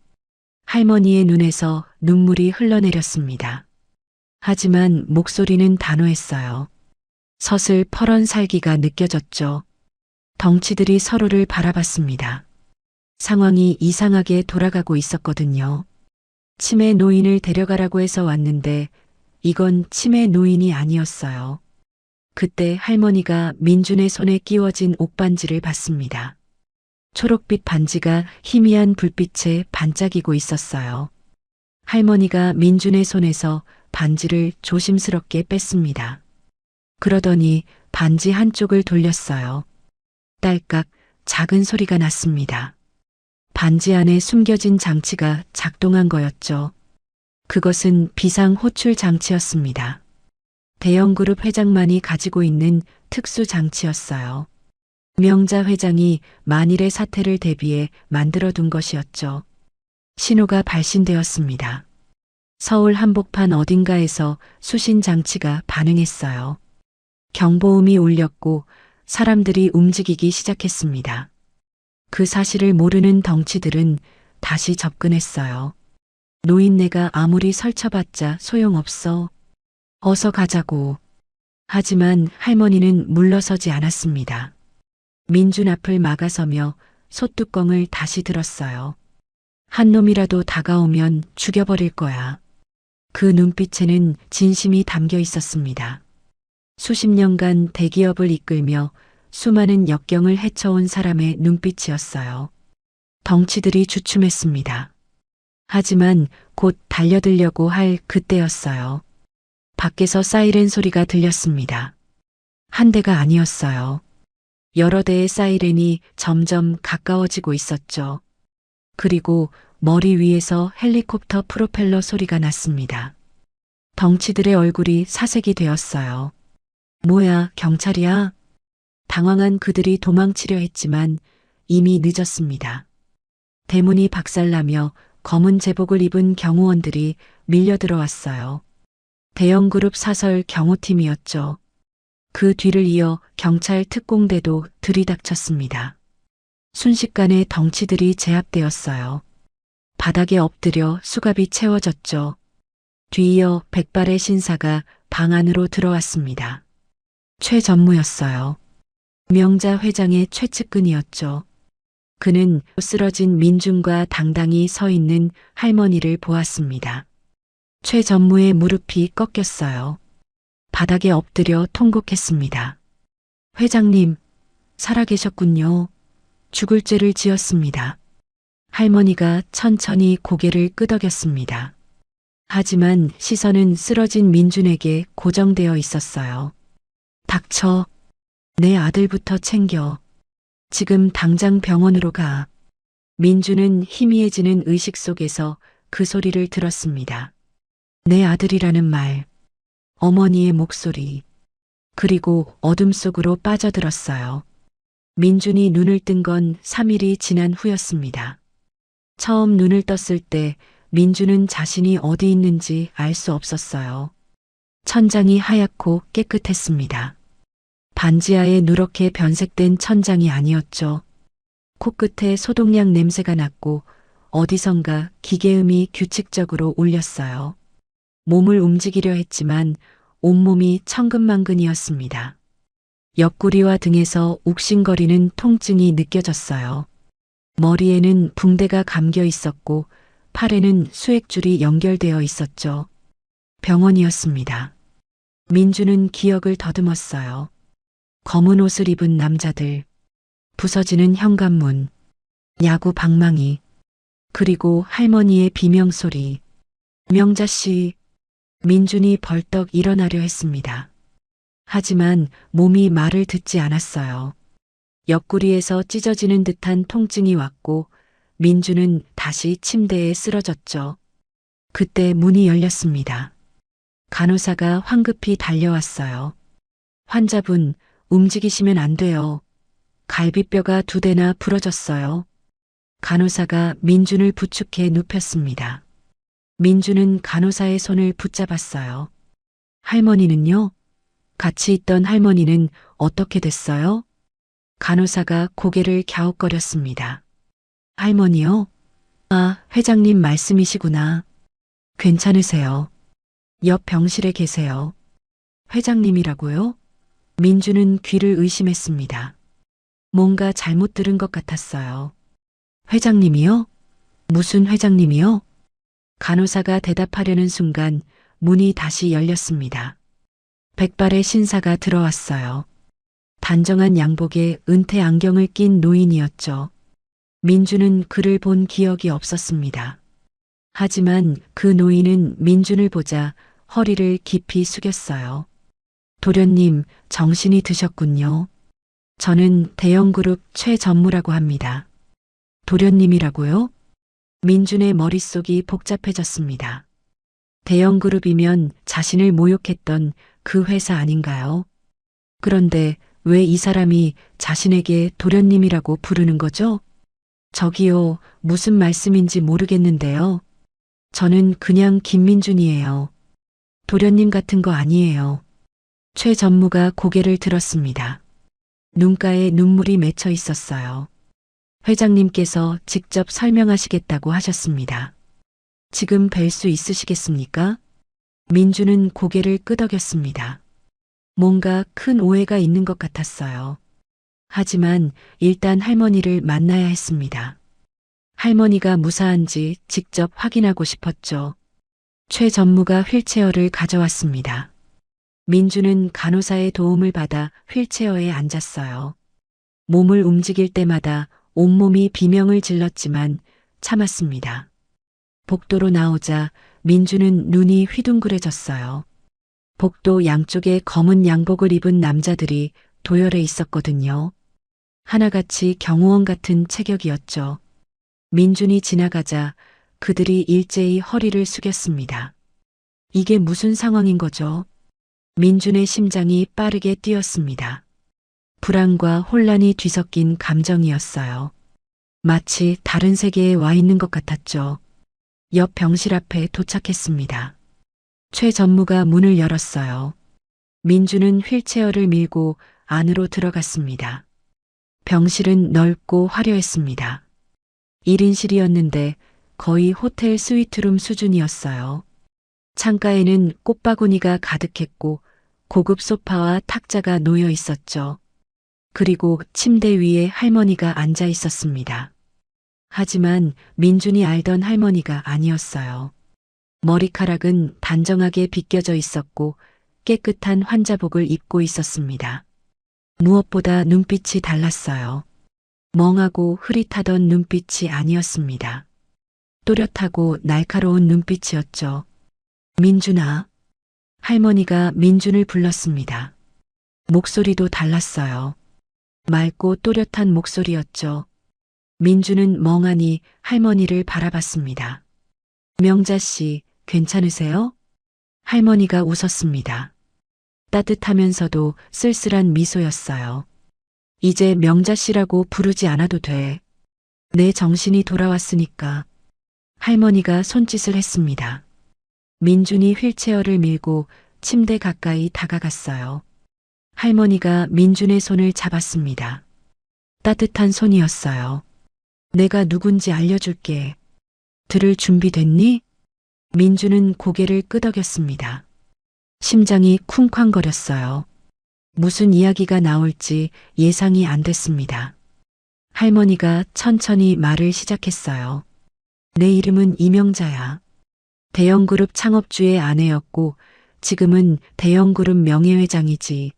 Speaker 2: 할머니의 눈에서 눈물이 흘러내렸습니다. 하지만 목소리는 단호했어요. 서슬 퍼런 살기가 느껴졌죠. 덩치들이 서로를 바라봤습니다. 상황이 이상하게 돌아가고 있었거든요. 치매 노인을 데려가라고 해서 왔는데 이건 치매 노인이 아니었어요. 그때 할머니가 민준의 손에 끼워진 옥반지를 봤습니다. 초록빛 반지가 희미한 불빛에 반짝이고 있었어요. 할머니가 민준의 손에서 반지를 조심스럽게 뺐습니다. 그러더니 반지 한쪽을 돌렸어요. 딸깍 작은 소리가 났습니다. 반지 안에 숨겨진 장치가 작동한 거였죠. 그것은 비상 호출 장치였습니다. 대형 그룹 회장만이 가지고 있는 특수 장치였어요. 명자 회장이 만일의 사태를 대비해 만들어둔 것이었죠. 신호가 발신되었습니다. 서울 한복판 어딘가에서 수신 장치가 반응했어요. 경보음이 울렸고 사람들이 움직이기 시작했습니다. 그 사실을 모르는 덩치들은 다시 접근했어요. 노인네가 아무리 설쳐봤자 소용없어. 어서 가자고. 하지만 할머니는 물러서지 않았습니다. 민준 앞을 막아서며 솥뚜껑을 다시 들었어요. 한 놈이라도 다가오면 죽여버릴 거야. 그 눈빛에는 진심이 담겨 있었습니다. 수십 년간 대기업을 이끌며 수많은 역경을 헤쳐온 사람의 눈빛이었어요. 덩치들이 주춤했습니다. 하지만 곧 달려들려고 할 그때였어요. 밖에서 사이렌 소리가 들렸습니다. 한 대가 아니었어요. 여러 대의 사이렌이 점점 가까워지고 있었죠. 그리고 머리 위에서 헬리콥터 프로펠러 소리가 났습니다. 덩치들의 얼굴이 사색이 되었어요. 뭐야, 경찰이야? 당황한 그들이 도망치려 했지만 이미 늦었습니다. 대문이 박살나며 검은 제복을 입은 경호원들이 밀려들어왔어요. 대형 그룹 사설 경호팀이었죠. 그 뒤를 이어 경찰 특공대도 들이닥쳤습니다. 순식간에 덩치들이 제압되었어요. 바닥에 엎드려 수갑이 채워졌죠. 뒤이어 백발의 신사가 방 안으로 들어왔습니다. 최전무였어요. 명자 회장의 최측근이었죠. 그는 쓰러진 민준과 당당히 서 있는 할머니를 보았습니다. 최전무의 무릎이 꺾였어요. 바닥에 엎드려 통곡했습니다. 회장님, 살아계셨군요. 죽을 죄를 지었습니다. 할머니가 천천히 고개를 끄덕였습니다. 하지만 시선은 쓰러진 민준에게 고정되어 있었어요. 닥쳐. 내 아들부터 챙겨. 지금 당장 병원으로 가. 민준은 희미해지는 의식 속에서 그 소리를 들었습니다. 내 아들이라는 말, 어머니의 목소리, 그리고 어둠 속으로 빠져들었어요. 민준이 눈을 뜬 건 3일이 지난 후였습니다. 처음 눈을 떴을 때 민준은 자신이 어디 있는지 알 수 없었어요. 천장이 하얗고 깨끗했습니다. 반지하에 누렇게 변색된 천장이 아니었죠. 코끝에 소독약 냄새가 났고 어디선가 기계음이 규칙적으로 울렸어요. 몸을 움직이려 했지만 온몸이 천근만근이었습니다. 옆구리와 등에서 욱신거리는 통증이 느껴졌어요. 머리에는 붕대가 감겨 있었고 팔에는 수액줄이 연결되어 있었죠. 병원이었습니다. 민주는 기억을 더듬었어요. 검은 옷을 입은 남자들, 부서지는 현관문, 야구 방망이, 그리고 할머니의 비명소리. 명자씨, 민준이 벌떡 일어나려 했습니다. 하지만 몸이 말을 듣지 않았어요. 옆구리에서 찢어지는 듯한 통증이 왔고 민준은 다시 침대에 쓰러졌죠. 그때 문이 열렸습니다. 간호사가 황급히 달려왔어요. 환자분, 움직이시면 안 돼요. 갈비뼈가 2대나 부러졌어요. 간호사가 민준을 부축해 눕혔습니다. 민준은 간호사의 손을 붙잡았어요. 할머니는요? 같이 있던 할머니는 어떻게 됐어요? 간호사가 고개를 갸웃거렸습니다. 할머니요? 아, 회장님 말씀이시구나. 괜찮으세요? 옆 병실에 계세요. 회장님이라고요? 민주는 귀를 의심했습니다. 뭔가 잘못 들은 것 같았어요. 회장님이요? 무슨 회장님이요? 간호사가 대답하려는 순간 문이 다시 열렸습니다. 백발의 신사가 들어왔어요. 단정한 양복에 은퇴 안경을 낀 노인이었죠. 민주는 그를 본 기억이 없었습니다. 하지만 그 노인은 민준을 보자 허리를 깊이 숙였어요. 도련님, 정신이 드셨군요. 저는 대형그룹 최전무라고 합니다. 도련님이라고요? 민준의 머릿속이 복잡해졌습니다. 대형그룹이면 자신을 모욕했던 그 회사 아닌가요? 그런데 왜 이 사람이 자신에게 도련님이라고 부르는 거죠? 저기요, 무슨 말씀인지 모르겠는데요. 저는 그냥 김민준이에요. 도련님 같은 거 아니에요. 최 전무가 고개를 들었습니다. 눈가에 눈물이 맺혀 있었어요. 회장님께서 직접 설명하시겠다고 하셨습니다. 지금 뵐 수 있으시겠습니까? 민주는 고개를 끄덕였습니다. 뭔가 큰 오해가 있는 것 같았어요. 하지만 일단 할머니를 만나야 했습니다. 할머니가 무사한지 직접 확인하고 싶었죠. 최 전무가 휠체어를 가져왔습니다. 민주는 간호사의 도움을 받아 휠체어에 앉았어요. 몸을 움직일 때마다 온몸이 비명을 질렀지만 참았습니다. 복도로 나오자 민주는 눈이 휘둥그레졌어요. 복도 양쪽에 검은 양복을 입은 남자들이 도열해 있었거든요. 하나같이 경호원 같은 체격이었죠. 민준이 지나가자 그들이 일제히 허리를 숙였습니다. 이게 무슨 상황인 거죠? 민준의 심장이 빠르게 뛰었습니다. 불안과 혼란이 뒤섞인 감정이었어요. 마치 다른 세계에 와 있는 것 같았죠. 옆 병실 앞에 도착했습니다. 최 전무가 문을 열었어요. 민준은 휠체어를 밀고 안으로 들어갔습니다. 병실은 넓고 화려했습니다. 1인실이었는데 거의 호텔 스위트룸 수준이었어요. 창가에는 꽃바구니가 가득했고 고급 소파와 탁자가 놓여 있었죠. 그리고 침대 위에 할머니가 앉아 있었습니다. 하지만 민준이 알던 할머니가 아니었어요. 머리카락은 단정하게 빗겨져 있었고 깨끗한 환자복을 입고 있었습니다. 무엇보다 눈빛이 달랐어요. 멍하고 흐릿하던 눈빛이 아니었습니다. 또렷하고 날카로운 눈빛이었죠. 민준아. 할머니가 민준을 불렀습니다. 목소리도 달랐어요. 맑고 또렷한 목소리였죠. 민준은 멍하니 할머니를 바라봤습니다. 명자 씨, 괜찮으세요? 할머니가 웃었습니다. 따뜻하면서도 쓸쓸한 미소였어요. 이제 명자 씨라고 부르지 않아도 돼. 내 정신이 돌아왔으니까. 할머니가 손짓을 했습니다. 민준이 휠체어를 밀고 침대 가까이 다가갔어요. 할머니가 민준의 손을 잡았습니다. 따뜻한 손이었어요. 내가 누군지 알려줄게. 들을 준비됐니? 민준은 고개를 끄덕였습니다. 심장이 쿵쾅거렸어요. 무슨 이야기가 나올지 예상이 안 됐습니다. 할머니가 천천히 말을 시작했어요. 내 이름은 이명자야. 대형그룹 창업주의 아내였고 지금은 대형그룹 명예회장이지.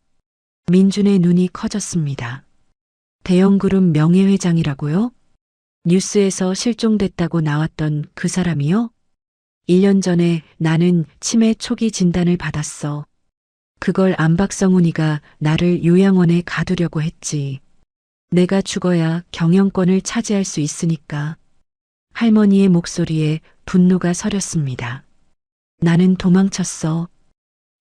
Speaker 2: 민준의 눈이 커졌습니다. 대형그룹 명예회장이라고요? 뉴스에서 실종됐다고 나왔던 그 사람이요? 1년 전에 나는 치매 초기 진단을 받았어. 그걸 안박성훈이가 나를 요양원에 가두려고 했지. 내가 죽어야 경영권을 차지할 수 있으니까. 할머니의 목소리에 분노가 서렸습니다. 나는 도망쳤어.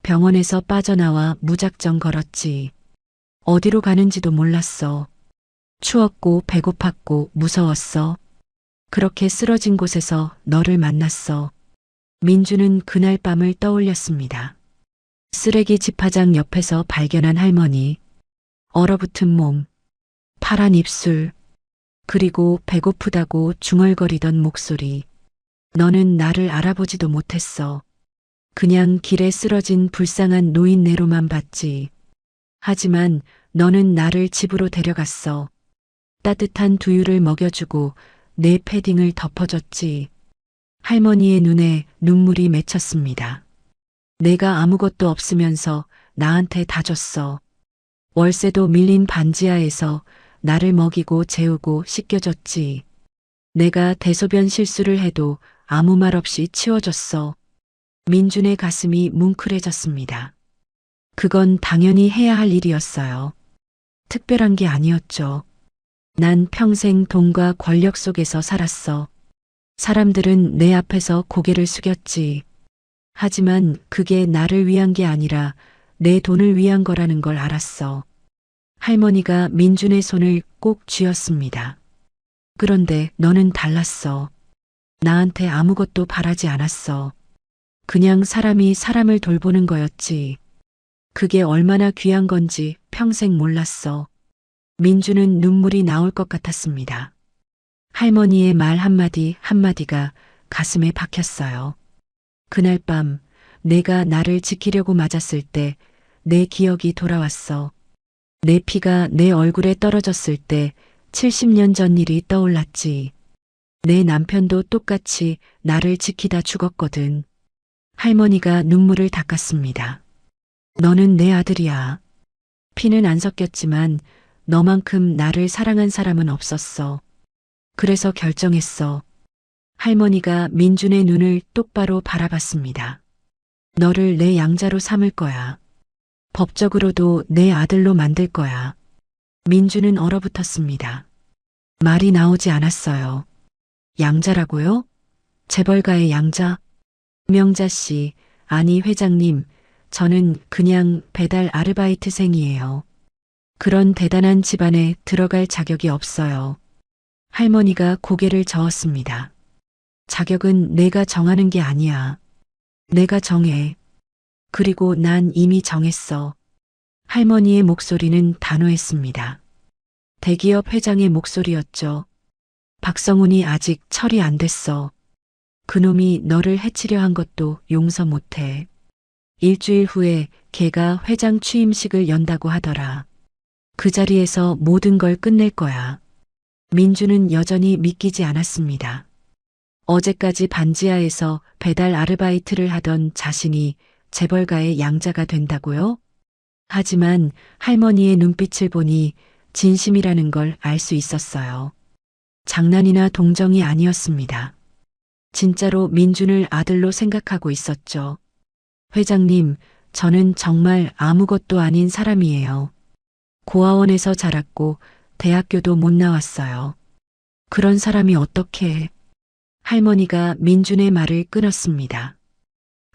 Speaker 2: 병원에서 빠져나와 무작정 걸었지. 어디로 가는지도 몰랐어. 추웠고 배고팠고 무서웠어. 그렇게 쓰러진 곳에서 너를 만났어. 민주는 그날 밤을 떠올렸습니다. 쓰레기 집화장 옆에서 발견한 할머니, 얼어붙은 몸, 파란 입술, 그리고 배고프다고 중얼거리던 목소리. 너는 나를 알아보지도 못했어. 그냥 길에 쓰러진 불쌍한 노인네로만 봤지. 하지만 너는 나를 집으로 데려갔어. 따뜻한 두유를 먹여주고 내 패딩을 덮어줬지. 할머니의 눈에 눈물이 맺혔습니다. 내가 아무것도 없으면서 나한테 다 줬어. 월세도 밀린 반지하에서 나를 먹이고 재우고 씻겨줬지. 내가 대소변 실수를 해도 아무 말 없이 치워줬어. 민준의 가슴이 뭉클해졌습니다. 그건 당연히 해야 할 일이었어요. 특별한 게 아니었죠. 난 평생 돈과 권력 속에서 살았어. 사람들은 내 앞에서 고개를 숙였지. 하지만 그게 나를 위한 게 아니라 내 돈을 위한 거라는 걸 알았어. 할머니가 민준의 손을 꼭 쥐었습니다. 그런데 너는 달랐어. 나한테 아무것도 바라지 않았어. 그냥 사람이 사람을 돌보는 거였지. 그게 얼마나 귀한 건지 평생 몰랐어. 민주는 눈물이 나올 것 같았습니다. 할머니의 말 한마디 한마디가 가슴에 박혔어요. 그날 밤 내가 나를 지키려고 맞았을 때 내 기억이 돌아왔어. 내 피가 내 얼굴에 떨어졌을 때 70년 전 일이 떠올랐지. 내 남편도 똑같이 나를 지키다 죽었거든. 할머니가 눈물을 닦았습니다. 너는 내 아들이야. 피는 안 섞였지만 너만큼 나를 사랑한 사람은 없었어. 그래서 결정했어. 할머니가 민준의 눈을 똑바로 바라봤습니다. 너를 내 양자로 삼을 거야. 법적으로도 내 아들로 만들 거야. 민준은 얼어붙었습니다. 말이 나오지 않았어요. 양자라고요? 재벌가의 양자? 명자 씨, 아니 회장님, 저는 그냥 배달 아르바이트생이에요. 그런 대단한 집안에 들어갈 자격이 없어요. 할머니가 고개를 저었습니다. 자격은 내가 정하는 게 아니야. 내가 정해. 그리고 난 이미 정했어. 할머니의 목소리는 단호했습니다. 대기업 회장의 목소리였죠. 박성훈이 아직 처리 안 됐어. 그놈이 너를 해치려 한 것도 용서 못해. 일주일 후에 걔가 회장 취임식을 연다고 하더라. 그 자리에서 모든 걸 끝낼 거야. 민주는 여전히 믿기지 않았습니다. 어제까지 반지하에서 배달 아르바이트를 하던 자신이 재벌가의 양자가 된다고요? 하지만 할머니의 눈빛을 보니 진심이라는 걸 알 수 있었어요. 장난이나 동정이 아니었습니다. 진짜로 민준을 아들로 생각하고 있었죠. 회장님, 저는 정말 아무것도 아닌 사람이에요. 고아원에서 자랐고 대학교도 못 나왔어요. 그런 사람이 어떻게... 할머니가 민준의 말을 끊었습니다.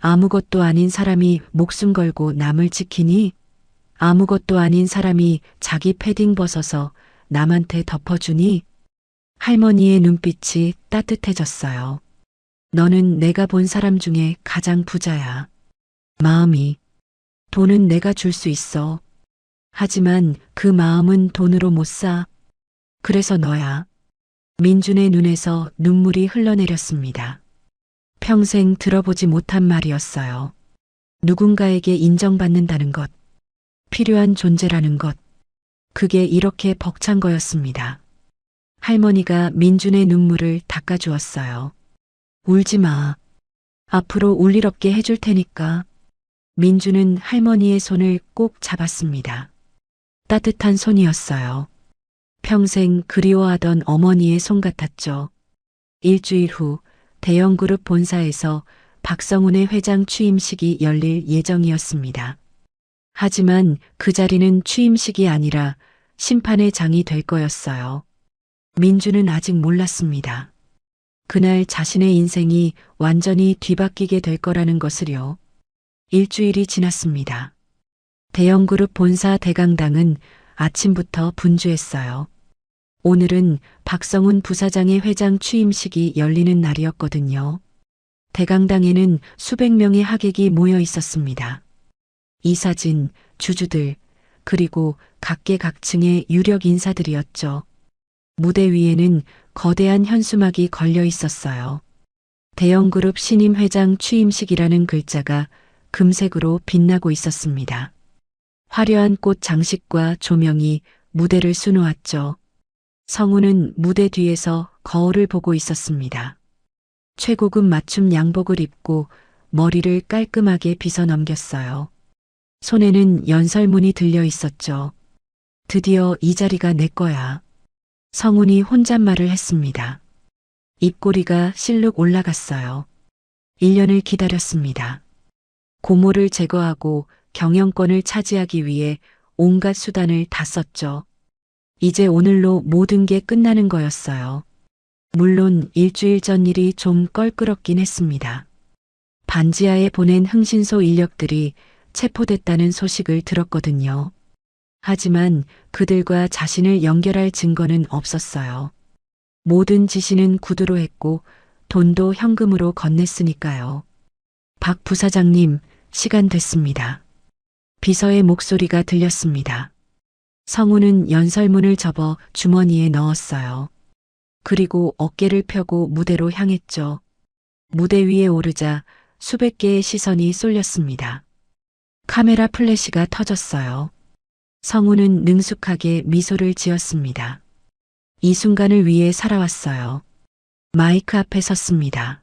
Speaker 2: 아무것도 아닌 사람이 목숨 걸고 남을 지키니? 아무것도 아닌 사람이 자기 패딩 벗어서 남한테 덮어주니? 할머니의 눈빛이 따뜻해졌어요. 너는 내가 본 사람 중에 가장 부자야. 마음이. 돈은 내가 줄 수 있어. 하지만 그 마음은 돈으로 못 사. 그래서 너야. 민준의 눈에서 눈물이 흘러내렸습니다. 평생 들어보지 못한 말이었어요. 누군가에게 인정받는다는 것, 필요한 존재라는 것, 그게 이렇게 벅찬 거였습니다. 할머니가 민준의 눈물을 닦아주었어요. 울지 마. 앞으로 울 일 없게 해줄 테니까. 민준은 할머니의 손을 꼭 잡았습니다. 따뜻한 손이었어요. 평생 그리워하던 어머니의 손 같았죠. 일주일 후 대형그룹 본사에서 박성훈의 회장 취임식이 열릴 예정이었습니다. 하지만 그 자리는 취임식이 아니라 심판의 장이 될 거였어요. 민준은 아직 몰랐습니다. 그날 자신의 인생이 완전히 뒤바뀌게 될 거라는 것을요. 일주일이 지났습니다. 대형그룹 본사 대강당은 아침부터 분주했어요. 오늘은 박성훈 부사장의 회장 취임식이 열리는 날이었거든요. 대강당에는 수백 명의 하객이 모여 있었습니다. 이사진, 주주들, 그리고 각계각층의 유력 인사들이었죠. 무대 위에는 거대한 현수막이 걸려 있었어요. 대형그룹 신임 회장 취임식이라는 글자가 금색으로 빛나고 있었습니다. 화려한 꽃 장식과 조명이 무대를 수놓았죠. 성우는 무대 뒤에서 거울을 보고 있었습니다. 최고급 맞춤 양복을 입고 머리를 깔끔하게 빗어 넘겼어요. 손에는 연설문이 들려 있었죠. 드디어 이 자리가 내 거야. 성훈이 혼잣말을 했습니다. 입꼬리가 실룩 올라갔어요. 1년을 기다렸습니다. 고모를 제거하고 경영권을 차지하기 위해 온갖 수단을 다 썼죠. 이제 오늘로 모든 게 끝나는 거였어요. 물론 일주일 전 일이 좀 껄끄럽긴 했습니다. 반지하에 보낸 흥신소 인력들이 체포됐다는 소식을 들었거든요. 하지만 그들과 자신을 연결할 증거는 없었어요. 모든 지시는 구두로 했고 돈도 현금으로 건넸으니까요. 박 부사장님, 시간 됐습니다. 비서의 목소리가 들렸습니다. 성우는 연설문을 접어 주머니에 넣었어요. 그리고 어깨를 펴고 무대로 향했죠. 무대 위에 오르자 수백 개의 시선이 쏠렸습니다. 카메라 플래시가 터졌어요. 성우는 능숙하게 미소를 지었습니다. 이 순간을 위해 살아왔어요. 마이크 앞에 섰습니다.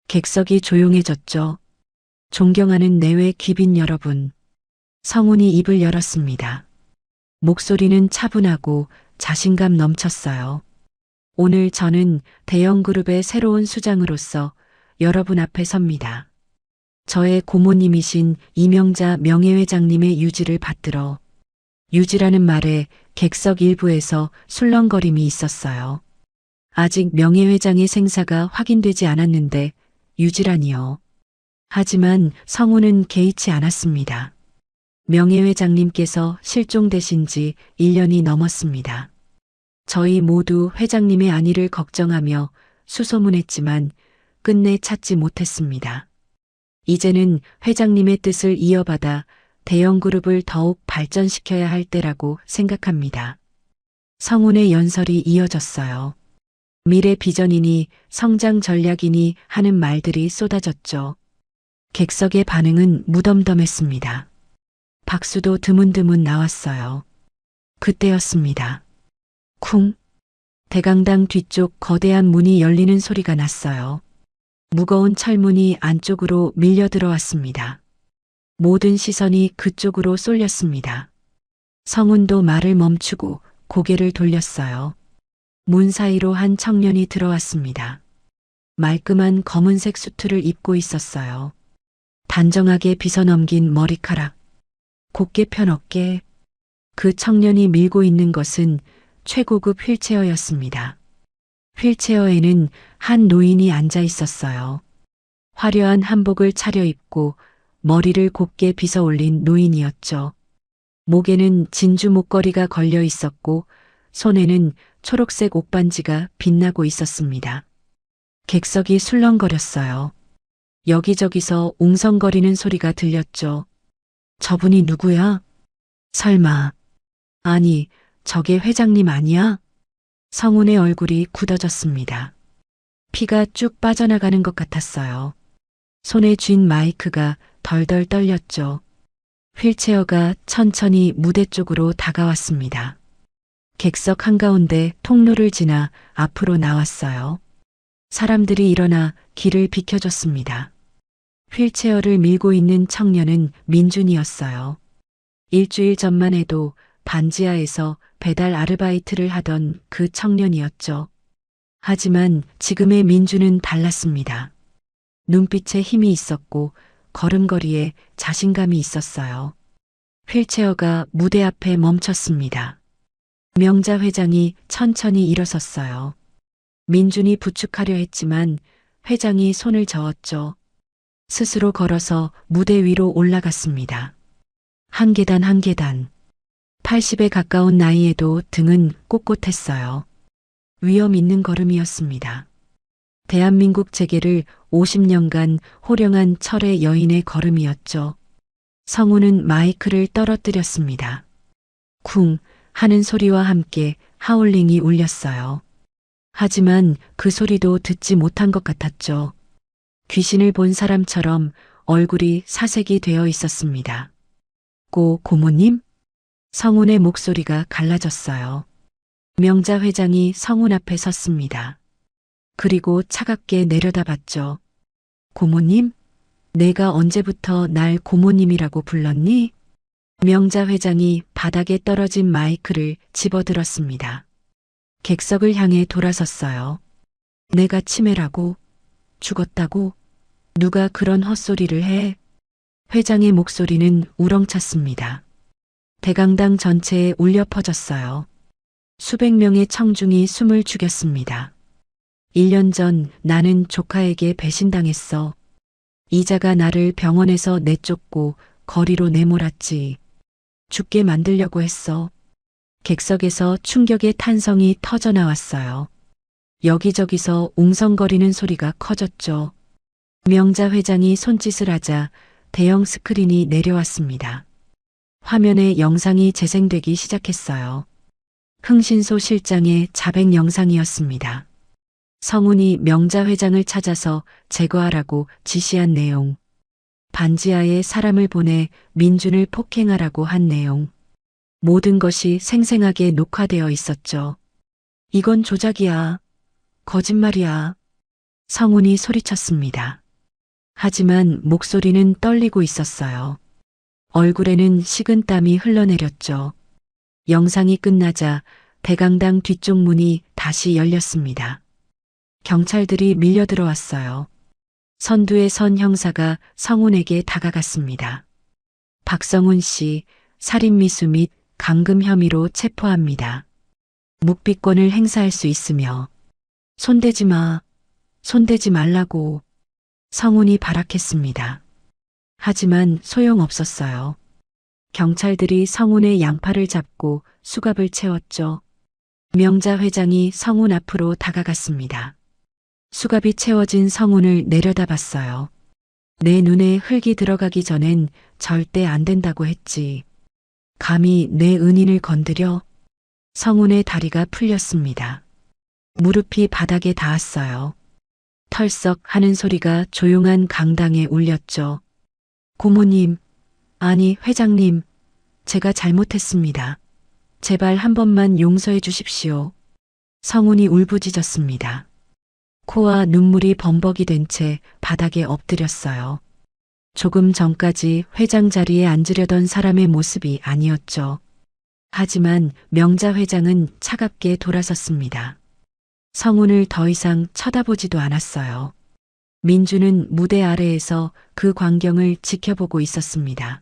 Speaker 2: 객석이 조용해졌죠. 존경하는 내외 귀빈 여러분. 성훈이 입을 열었습니다. 목소리는 차분하고 자신감 넘쳤어요. 오늘 저는 대형그룹의 새로운 수장으로서 여러분 앞에 섭니다. 저의 고모님이신 이명자 명예회장님의 유지를 받들어. 유지라는 말에 객석 일부에서 술렁거림이 있었어요. 아직 명예회장의 생사가 확인되지 않았는데 유지라니요. 하지만 성우는 개의치 않았습니다. 명예회장님께서 실종되신 지 1년이 넘었습니다. 저희 모두 회장님의 안위를 걱정하며 수소문했지만 끝내 찾지 못했습니다. 이제는 회장님의 뜻을 이어받아 대형그룹을 더욱 발전시켜야 할 때라고 생각합니다. 성훈의 연설이 이어졌어요. 미래 비전이니 성장 전략이니 하는 말들이 쏟아졌죠. 객석의 반응은 무덤덤했습니다. 박수도 드문드문 나왔어요. 그때였습니다. 쿵. 대강당 뒤쪽 거대한 문이 열리는 소리가 났어요. 무거운 철문이 안쪽으로 밀려 들어왔습니다. 모든 시선이 그쪽으로 쏠렸습니다. 성훈도 말을 멈추고 고개를 돌렸어요. 문 사이로 한 청년이 들어왔습니다. 말끔한 검은색 수트를 입고 있었어요. 단정하게 빗어넘긴 머리카락, 곱게 편 어깨. 그 청년이 밀고 있는 것은 최고급 휠체어였습니다. 휠체어에는 한 노인이 앉아 있었어요. 화려한 한복을 차려입고 머리를 곱게 빗어 올린 노인이었죠. 목에는 진주 목걸이가 걸려 있었고 손에는 초록색 옷반지가 빛나고 있었습니다. 객석이 술렁거렸어요. 여기저기서 웅성거리는 소리가 들렸죠. 저분이 누구야? 설마. 아니, 저게 회장님 아니야? 성운의 얼굴이 굳어졌습니다. 피가 쭉 빠져나가는 것 같았어요. 손에 쥔 마이크가 덜덜 떨렸죠. 휠체어가 천천히 무대 쪽으로 다가왔습니다. 객석 한가운데 통로를 지나 앞으로 나왔어요. 사람들이 일어나 길을 비켜줬습니다. 휠체어를 밀고 있는 청년은 민준이었어요. 일주일 전만 해도 반지하에서 배달 아르바이트를 하던 그 청년이었죠. 하지만 지금의 민준은 달랐습니다. 눈빛에 힘이 있었고 걸음걸이에 자신감이 있었어요. 휠체어가 무대 앞에 멈췄습니다. 명자 회장이 천천히 일어섰어요. 민준이 부축하려 했지만 회장이 손을 저었죠. 스스로 걸어서 무대 위로 올라갔습니다. 한 계단 한 계단. 80에 가까운 나이에도 등은 꼿꼿했어요. 위험 있는 걸음이었습니다. 대한민국 재계를 50년간 호령한 철의 여인의 걸음이었죠. 성우는 마이크를 떨어뜨렸습니다. 쿵 하는 소리와 함께 하울링이 울렸어요. 하지만 그 소리도 듣지 못한 것 같았죠. 귀신을 본 사람처럼 얼굴이 사색이 되어 있었습니다. 고모님? 성운의 목소리가 갈라졌어요. 명자 회장이 성운 앞에 섰습니다. 그리고 차갑게 내려다봤죠. 고모님? 내가 언제부터 날 고모님이라고 불렀니? 명자 회장이 바닥에 떨어진 마이크를 집어들었습니다. 객석을 향해 돌아섰어요. 내가 치매라고? 죽었다고? 누가 그런 헛소리를 해? 회장의 목소리는 우렁찼습니다. 대강당 전체에 울려 퍼졌어요. 수백 명의 청중이 숨을 죽였습니다. 1년 전 나는 조카에게 배신당했어. 이자가 나를 병원에서 내쫓고 거리로 내몰았지. 죽게 만들려고 했어. 객석에서 충격의 탄성이 터져 나왔어요. 여기저기서 웅성거리는 소리가 커졌죠. 명자 회장이 손짓을 하자 대형 스크린이 내려왔습니다. 화면에 영상이 재생되기 시작했어요. 흥신소 실장의 자백 영상이었습니다. 성운이 명자 회장을 찾아서 제거하라고 지시한 내용. 반지하에 사람을 보내 민준을 폭행하라고 한 내용. 모든 것이 생생하게 녹화되어 있었죠. 이건 조작이야. 거짓말이야. 성운이 소리쳤습니다. 하지만 목소리는 떨리고 있었어요. 얼굴에는 식은 땀이 흘러내렸죠. 영상이 끝나자 대강당 뒤쪽 문이 다시 열렸습니다. 경찰들이 밀려 들어왔어요. 선두에 선 형사가 성운에게 다가갔습니다. 박성운 씨, 살인미수 및 감금 혐의로 체포합니다. 묵비권을 행사할 수 있으며 손대지 마, 손대지 말라고 성운이 발악했습니다. 하지만 소용없었어요. 경찰들이 성운의 양팔을 잡고 수갑을 채웠죠. 명자 회장이 성운 앞으로 다가갔습니다. 수갑이 채워진 성운을 내려다봤어요. 내 눈에 흙이 들어가기 전엔 절대 안 된다고 했지. 감히 내 은인을 건드려? 성운의 다리가 풀렸습니다. 무릎이 바닥에 닿았어요. 털썩 하는 소리가 조용한 강당에 울렸죠. 고모님, 아니 회장님, 제가 잘못했습니다. 제발 한 번만 용서해 주십시오. 성운이 울부짖었습니다. 코와 눈물이 범벅이 된 채 바닥에 엎드렸어요. 조금 전까지 회장 자리에 앉으려던 사람의 모습이 아니었죠. 하지만 명자 회장은 차갑게 돌아섰습니다. 성훈을 더 이상 쳐다보지도 않았어요. 민주는 무대 아래에서 그 광경을 지켜보고 있었습니다.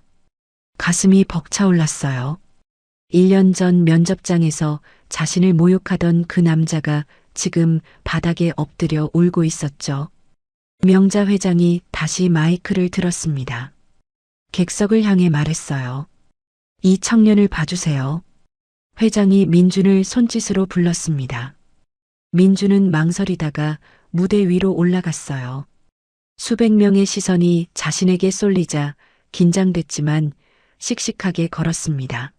Speaker 2: 가슴이 벅차올랐어요. 1년 전 면접장에서 자신을 모욕하던 그 남자가 지금 바닥에 엎드려 울고 있었죠. 명자 회장이 다시 마이크를 들었습니다. 객석을 향해 말했어요. 이 청년을 봐주세요. 회장이 민준을 손짓으로 불렀습니다. 민준은 망설이다가 무대 위로 올라갔어요. 수백 명의 시선이 자신에게 쏠리자 긴장됐지만 씩씩하게 걸었습니다.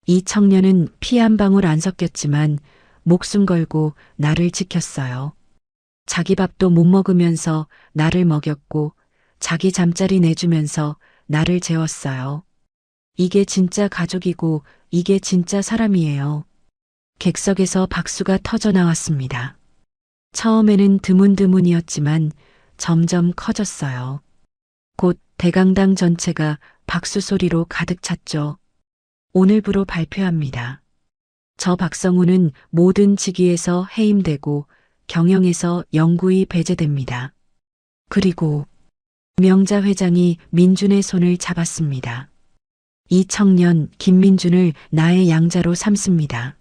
Speaker 2: 이 청년은 피 한 방울 안 섞였지만 목숨 걸고 나를 지켰어요. 자기 밥도 못 먹으면서 나를 먹였고 자기 잠자리 내주면서 나를 재웠어요. 이게 진짜 가족이고 이게 진짜 사람이에요. 객석에서 박수가 터져 나왔습니다. 처음에는 드문드문이었지만 점점 커졌어요. 곧 대강당 전체가 박수 소리로 가득 찼죠. 오늘부로 발표합니다. 저 박성우는 모든 직위에서 해임되고 경영에서 영구히 배제됩니다. 그리고 명자 회장이 민준의 손을 잡았습니다. 이 청년 김민준을 나의 양자로 삼습니다.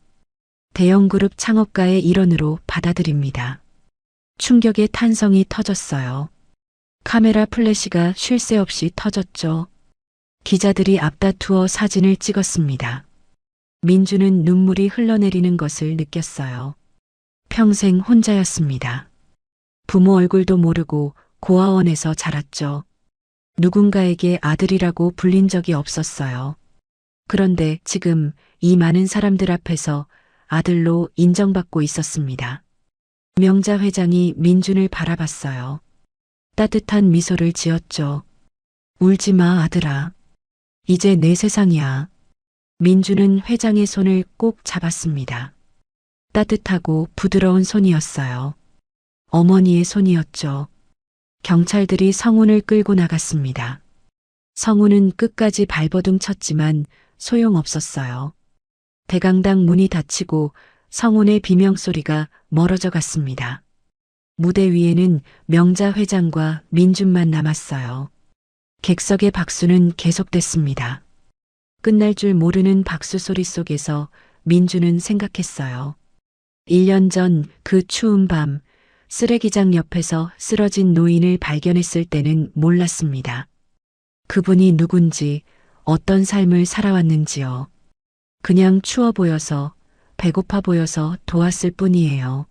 Speaker 2: 대형그룹 창업가의 일원으로 받아들입니다. 충격의 탄성이 터졌어요. 카메라 플래시가 쉴 새 없이 터졌죠. 기자들이 앞다투어 사진을 찍었습니다. 민준은 눈물이 흘러내리는 것을 느꼈어요. 평생 혼자였습니다. 부모 얼굴도 모르고 고아원에서 자랐죠. 누군가에게 아들이라고 불린 적이 없었어요. 그런데 지금 이 많은 사람들 앞에서 아들로 인정받고 있었습니다. 명자 회장이 민준을 바라봤어요. 따뜻한 미소를 지었죠. 울지 마, 아들아. 이제 내 세상이야. 민준은 회장의 손을 꼭 잡았습니다. 따뜻하고 부드러운 손이었어요. 어머니의 손이었죠. 경찰들이 성훈을 끌고 나갔습니다. 성훈은 끝까지 발버둥 쳤지만 소용없었어요. 대강당 문이 닫히고 성훈의 비명소리가 멀어져 갔습니다. 무대 위에는 명자 회장과 민준만 남았어요. 객석의 박수는 계속됐습니다. 끝날 줄 모르는 박수 소리 속에서 민준은 생각했어요. 1년 전 그 추운 밤 쓰레기장 옆에서 쓰러진 노인을 발견했을 때는 몰랐습니다. 그분이 누군지 어떤 삶을 살아왔는지요. 그냥 추워 보여서 배고파 보여서 도왔을 뿐이에요.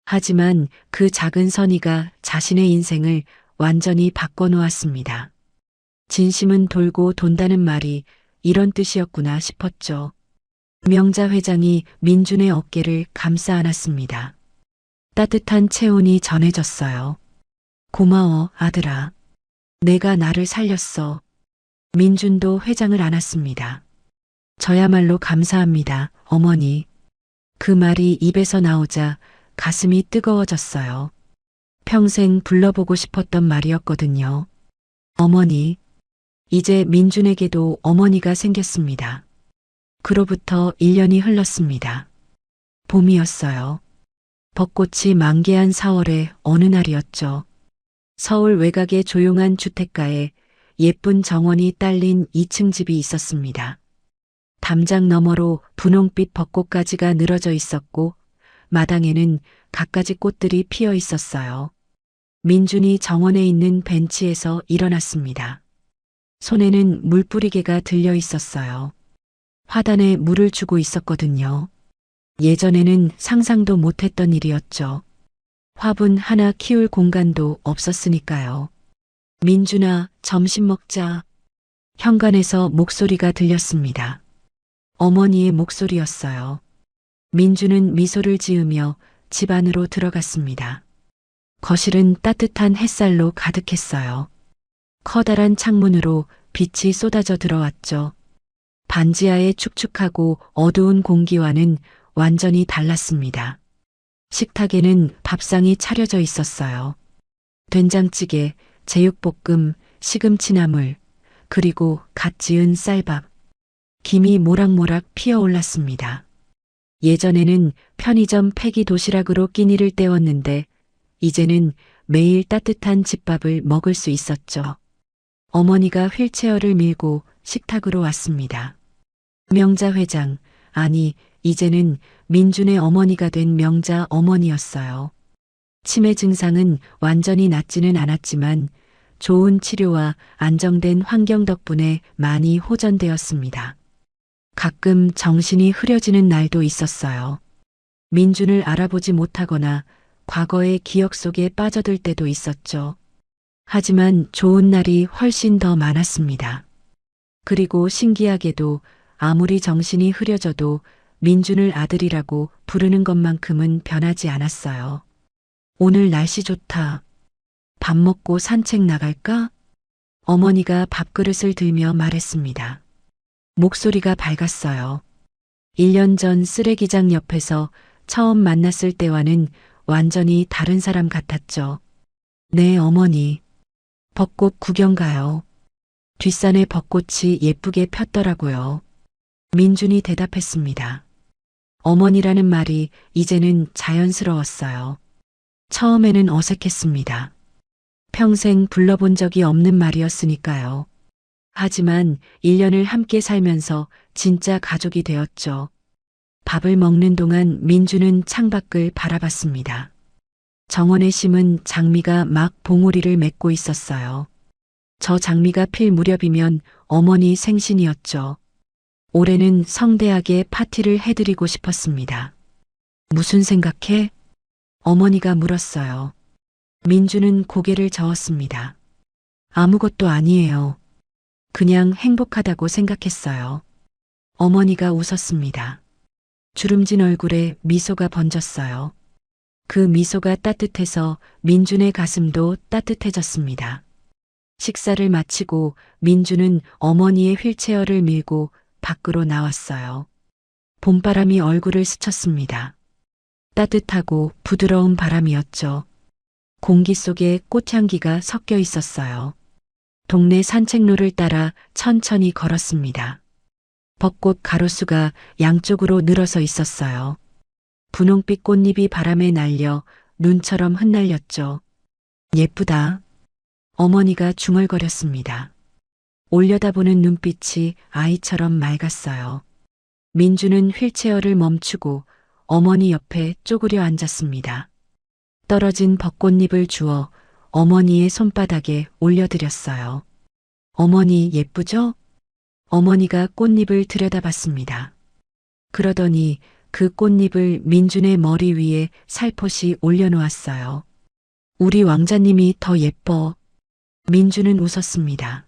Speaker 2: 하지만 그 작은 선의가 자신의 인생을 완전히 바꿔놓았습니다. 진심은 돌고 돈다는 말이 이런 뜻이었구나 싶었죠. 명자 회장이 민준의 어깨를 감싸 안았습니다. 따뜻한 체온이 전해졌어요. 고마워, 아들아. 내가 나를 살렸어. 민준도 회장을 안았습니다. 저야말로 감사합니다, 어머니. 그 말이 입에서 나오자 가슴이 뜨거워졌어요. 평생 불러보고 싶었던 말이었거든요. 어머니. 이제 민준에게도 어머니가 생겼습니다. 그로부터 1년이 흘렀습니다. 봄이었어요. 벚꽃이 만개한 4월의 어느 날이었죠. 서울 외곽의 조용한 주택가에 예쁜 정원이 딸린 2층 집이 있었습니다. 담장 너머로 분홍빛 벚꽃가지가 늘어져 있었고 마당에는 갖가지 꽃들이 피어 있었어요. 민준이 정원에 있는 벤치에서 일어났습니다. 손에는 물뿌리개가 들려 있었어요. 화단에 물을 주고 있었거든요. 예전에는 상상도 못했던 일이었죠. 화분 하나 키울 공간도 없었으니까요. 민준아, 점심 먹자. 현관에서 목소리가 들렸습니다. 어머니의 목소리였어요. 민준은 미소를 지으며 집 안으로 들어갔습니다. 거실은 따뜻한 햇살로 가득했어요. 커다란 창문으로 빛이 쏟아져 들어왔죠. 반지하의 축축하고 어두운 공기와는 완전히 달랐습니다. 식탁에는 밥상이 차려져 있었어요. 된장찌개, 제육볶음, 시금치나물, 그리고 갓 지은 쌀밥. 김이 모락모락 피어올랐습니다. 예전에는 편의점 폐기 도시락으로 끼니를 때웠는데 이제는 매일 따뜻한 집밥을 먹을 수 있었죠. 어머니가 휠체어를 밀고 식탁으로 왔습니다. 명자 회장, 아니, 이제는 민준의 어머니가 된 명자 어머니였어요. 치매 증상은 완전히 낫지는 않았지만 좋은 치료와 안정된 환경 덕분에 많이 호전되었습니다. 가끔 정신이 흐려지는 날도 있었어요. 민준을 알아보지 못하거나 과거의 기억 속에 빠져들 때도 있었죠. 하지만 좋은 날이 훨씬 더 많았습니다. 그리고 신기하게도 아무리 정신이 흐려져도 민준을 아들이라고 부르는 것만큼은 변하지 않았어요. 오늘 날씨 좋다. 밥 먹고 산책 나갈까? 어머니가 밥그릇을 들며 말했습니다. 목소리가 밝았어요. 1년 전 쓰레기장 옆에서 처음 만났을 때와는 완전히 다른 사람 같았죠. 네, 어머니. 벚꽃 구경 가요. 뒷산에 벚꽃이 예쁘게 폈더라고요. 민준이 대답했습니다. 어머니라는 말이 이제는 자연스러웠어요. 처음에는 어색했습니다. 평생 불러본 적이 없는 말이었으니까요. 하지만 1년을 함께 살면서 진짜 가족이 되었죠. 밥을 먹는 동안 민주는 창밖을 바라봤습니다. 정원에 심은 장미가 막 봉우리를 맺고 있었어요. 저 장미가 필 무렵이면 어머니 생신이었죠. 올해는 성대하게 파티를 해드리고 싶었습니다. 무슨 생각해? 어머니가 물었어요. 민주는 고개를 저었습니다. 아무것도 아니에요. 그냥 행복하다고 생각했어요. 어머니가 웃었습니다. 주름진 얼굴에 미소가 번졌어요. 그 미소가 따뜻해서 민준의 가슴도 따뜻해졌습니다. 식사를 마치고 민준은 어머니의 휠체어를 밀고 밖으로 나왔어요. 봄바람이 얼굴을 스쳤습니다. 따뜻하고 부드러운 바람이었죠. 공기 속에 꽃향기가 섞여 있었어요. 동네 산책로를 따라 천천히 걸었습니다. 벚꽃 가로수가 양쪽으로 늘어서 있었어요. 분홍빛 꽃잎이 바람에 날려 눈처럼 흩날렸죠. 예쁘다. 어머니가 중얼거렸습니다. 올려다보는 눈빛이 아이처럼 맑았어요. 민주는 휠체어를 멈추고 어머니 옆에 쪼그려 앉았습니다. 떨어진 벚꽃잎을 주워 어머니의 손바닥에 올려드렸어요. 어머니 예쁘죠? 어머니가 꽃잎을 들여다봤습니다. 그러더니 그 꽃잎을 민준의 머리 위에 살포시 올려놓았어요. 우리 왕자님이 더 예뻐. 민준은 웃었습니다.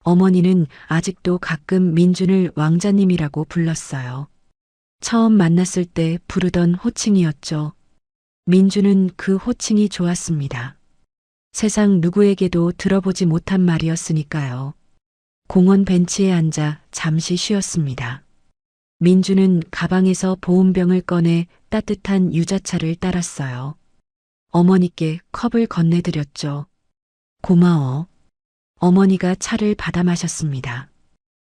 Speaker 2: 어머니는 아직도 가끔 민준을 왕자님이라고 불렀어요. 처음 만났을 때 부르던 호칭이었죠. 민준은 그 호칭이 좋았습니다. 세상 누구에게도 들어보지 못한 말이었으니까요. 공원 벤치에 앉아 잠시 쉬었습니다. 민주는 가방에서 보온병을 꺼내 따뜻한 유자차를 따랐어요. 어머니께 컵을 건네드렸죠. 고마워. 어머니가 차를 받아 마셨습니다.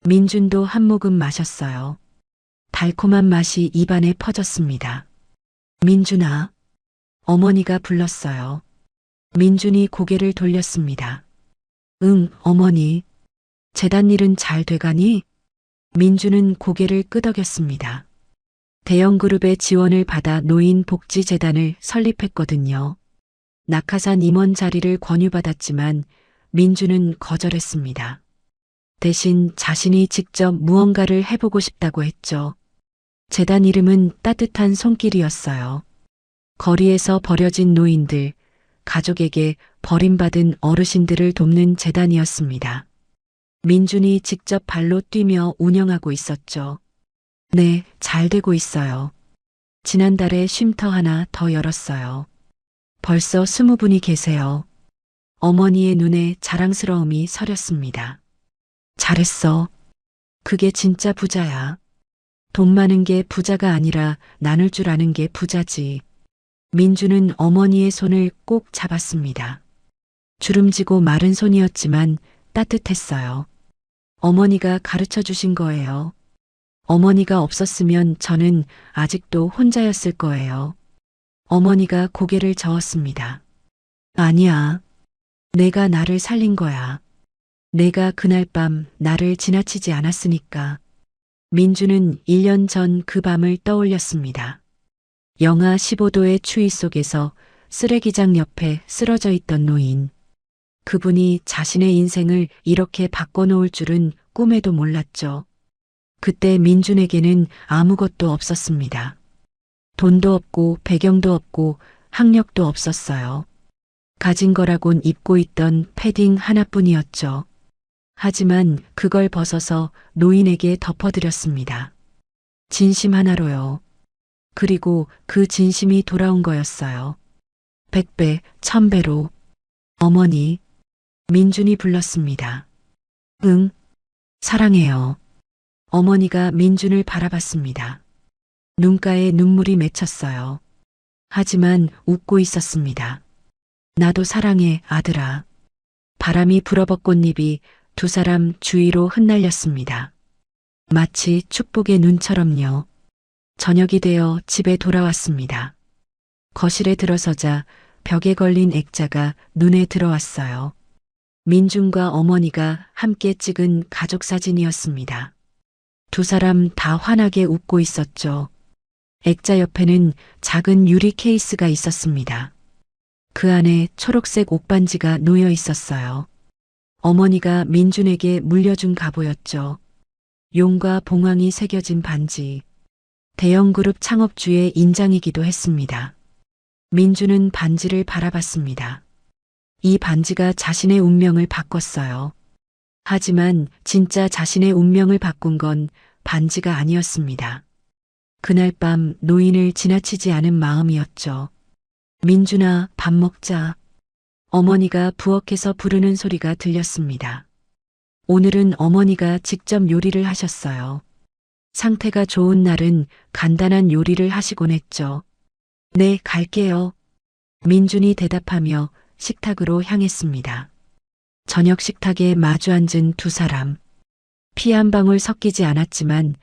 Speaker 2: 민준도 한 모금 마셨어요. 달콤한 맛이 입안에 퍼졌습니다. 민준아. 어머니가 불렀어요. 민준이 고개를 돌렸습니다. 응, 어머니. 재단 일은 잘 돼가니? 민준은 고개를 끄덕였습니다. 대형그룹의 지원을 받아 노인복지재단을 설립했거든요. 낙하산 임원 자리를 권유받았지만 민준은 거절했습니다. 대신 자신이 직접 무언가를 해보고 싶다고 했죠. 재단 이름은 따뜻한 손길이었어요. 거리에서 버려진 노인들, 가족에게 버림받은 어르신들을 돕는 재단이었습니다. 민준이 직접 발로 뛰며 운영하고 있었죠. 네, 잘 되고 있어요. 지난달에 쉼터 하나 더 열었어요. 벌써 20분이 계세요. 어머니의 눈에 자랑스러움이 서렸습니다. 잘했어. 그게 진짜 부자야. 돈 많은 게 부자가 아니라 나눌 줄 아는 게 부자지. 민주는 어머니의 손을 꼭 잡았습니다. 주름지고 마른 손이었지만 따뜻했어요. 어머니가 가르쳐 주신 거예요. 어머니가 없었으면 저는 아직도 혼자였을 거예요. 어머니가 고개를 저었습니다. 아니야. 내가 나를 살린 거야. 내가 그날 밤 나를 지나치지 않았으니까. 민주는 1년 전 그 밤을 떠올렸습니다. 영하 15도의 추위 속에서 쓰레기장 옆에 쓰러져 있던 노인. 그분이 자신의 인생을 이렇게 바꿔놓을 줄은 꿈에도 몰랐죠. 그때 민준에게는 아무것도 없었습니다. 돈도 없고 배경도 없고 학력도 없었어요. 가진 거라곤 입고 있던 패딩 하나뿐이었죠. 하지만 그걸 벗어서 노인에게 덮어드렸습니다. 진심 하나로요. 그리고 그 진심이 돌아온 거였어요. 100배, 1000배로. 어머니, 민준이 불렀습니다. 응, 사랑해요. 어머니가 민준을 바라봤습니다. 눈가에 눈물이 맺혔어요. 하지만 웃고 있었습니다. 나도 사랑해, 아들아. 바람이 불어번 꽃잎이 두 사람 주위로 흩날렸습니다. 마치 축복의 눈처럼요. 저녁이 되어 집에 돌아왔습니다. 거실에 들어서자 벽에 걸린 액자가 눈에 들어왔어요. 민준과 어머니가 함께 찍은 가족 사진이었습니다. 두 사람 다 환하게 웃고 있었죠. 액자 옆에는 작은 유리 케이스가 있었습니다. 그 안에 초록색 옷반지가 놓여 있었어요. 어머니가 민준에게 물려준 갑오였죠. 용과 봉황이 새겨진 반지. 대형 그룹 창업주의 인장이기도 했습니다. 민준은 반지를 바라봤습니다. 이 반지가 자신의 운명을 바꿨어요. 하지만 진짜 자신의 운명을 바꾼 건 반지가 아니었습니다. 그날 밤 노인을 지나치지 않은 마음이었죠. 민준아, 밥 먹자. 어머니가 부엌에서 부르는 소리가 들렸습니다. 오늘은 어머니가 직접 요리를 하셨어요. 상태가 좋은 날은 간단한 요리를 하시곤 했죠. 네, 갈게요. 민준이 대답하며 식탁으로 향했습니다. 저녁 식탁에 마주 앉은 두 사람. 피 한 방울 섞이지 않았지만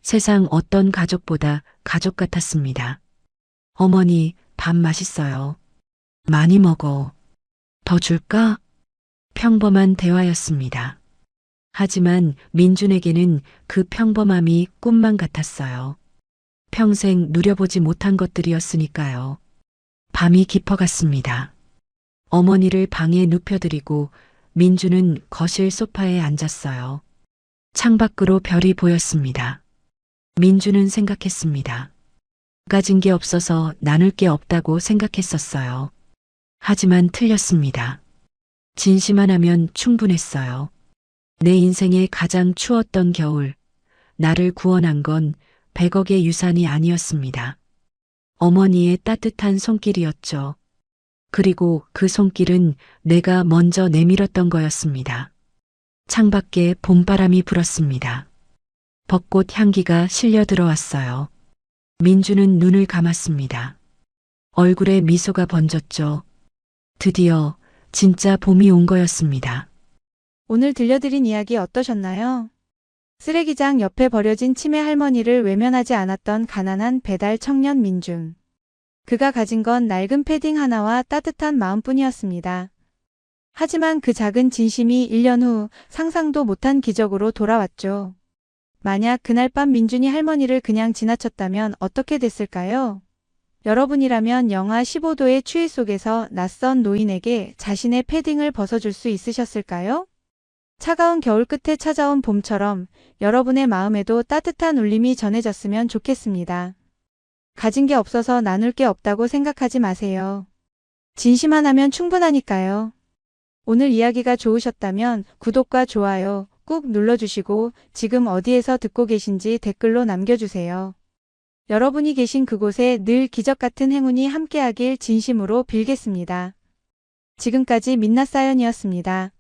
Speaker 2: 세상 어떤 가족보다 가족 같았습니다. 어머니, 밥 맛있어요. 많이 먹어. 더 줄까? 평범한 대화였습니다. 하지만 민준에게는 그 평범함이 꿈만 같았어요. 평생 누려보지 못한 것들이었으니까요. 밤이 깊어갔습니다. 어머니를 방에 눕혀드리고 민준은 거실 소파에 앉았어요. 창밖으로 별이 보였습니다. 민준은 생각했습니다. 가진 게 없어서 나눌 게 없다고 생각했었어요. 하지만 틀렸습니다. 진심 하나면 충분했어요. 내 인생의 가장 추웠던 겨울, 나를 구원한 건 100억의 유산이 아니었습니다. 어머니의 따뜻한 손길이었죠. 그리고 그 손길은 내가 먼저 내밀었던 거였습니다. 창밖에 봄바람이 불었습니다. 벚꽃 향기가 실려 들어왔어요. 민주는 눈을 감았습니다. 얼굴에 미소가 번졌죠. 드디어 진짜 봄이 온 거였습니다.
Speaker 4: 오늘 들려드린 이야기 어떠셨나요? 쓰레기장 옆에 버려진 치매 할머니를 외면하지 않았던 가난한 배달 청년 민준. 그가 가진 건 낡은 패딩 하나와 따뜻한 마음뿐이었습니다. 하지만 그 작은 진심이 1년 후 상상도 못한 기적으로 돌아왔죠. 만약 그날 밤 민준이 할머니를 그냥 지나쳤다면 어떻게 됐을까요? 여러분이라면 영하 15도의 추위 속에서 낯선 노인에게 자신의 패딩을 벗어줄 수 있으셨을까요? 차가운 겨울 끝에 찾아온 봄처럼 여러분의 마음에도 따뜻한 울림이 전해졌으면 좋겠습니다. 가진 게 없어서 나눌 게 없다고 생각하지 마세요. 진심 하나면 충분하니까요. 오늘 이야기가 좋으셨다면 구독과 좋아요 꾹 눌러주시고 지금 어디에서 듣고 계신지 댓글로 남겨주세요. 여러분이 계신 그곳에 늘 기적 같은 행운이 함께하길 진심으로 빌겠습니다. 지금까지 민낯사연이었습니다.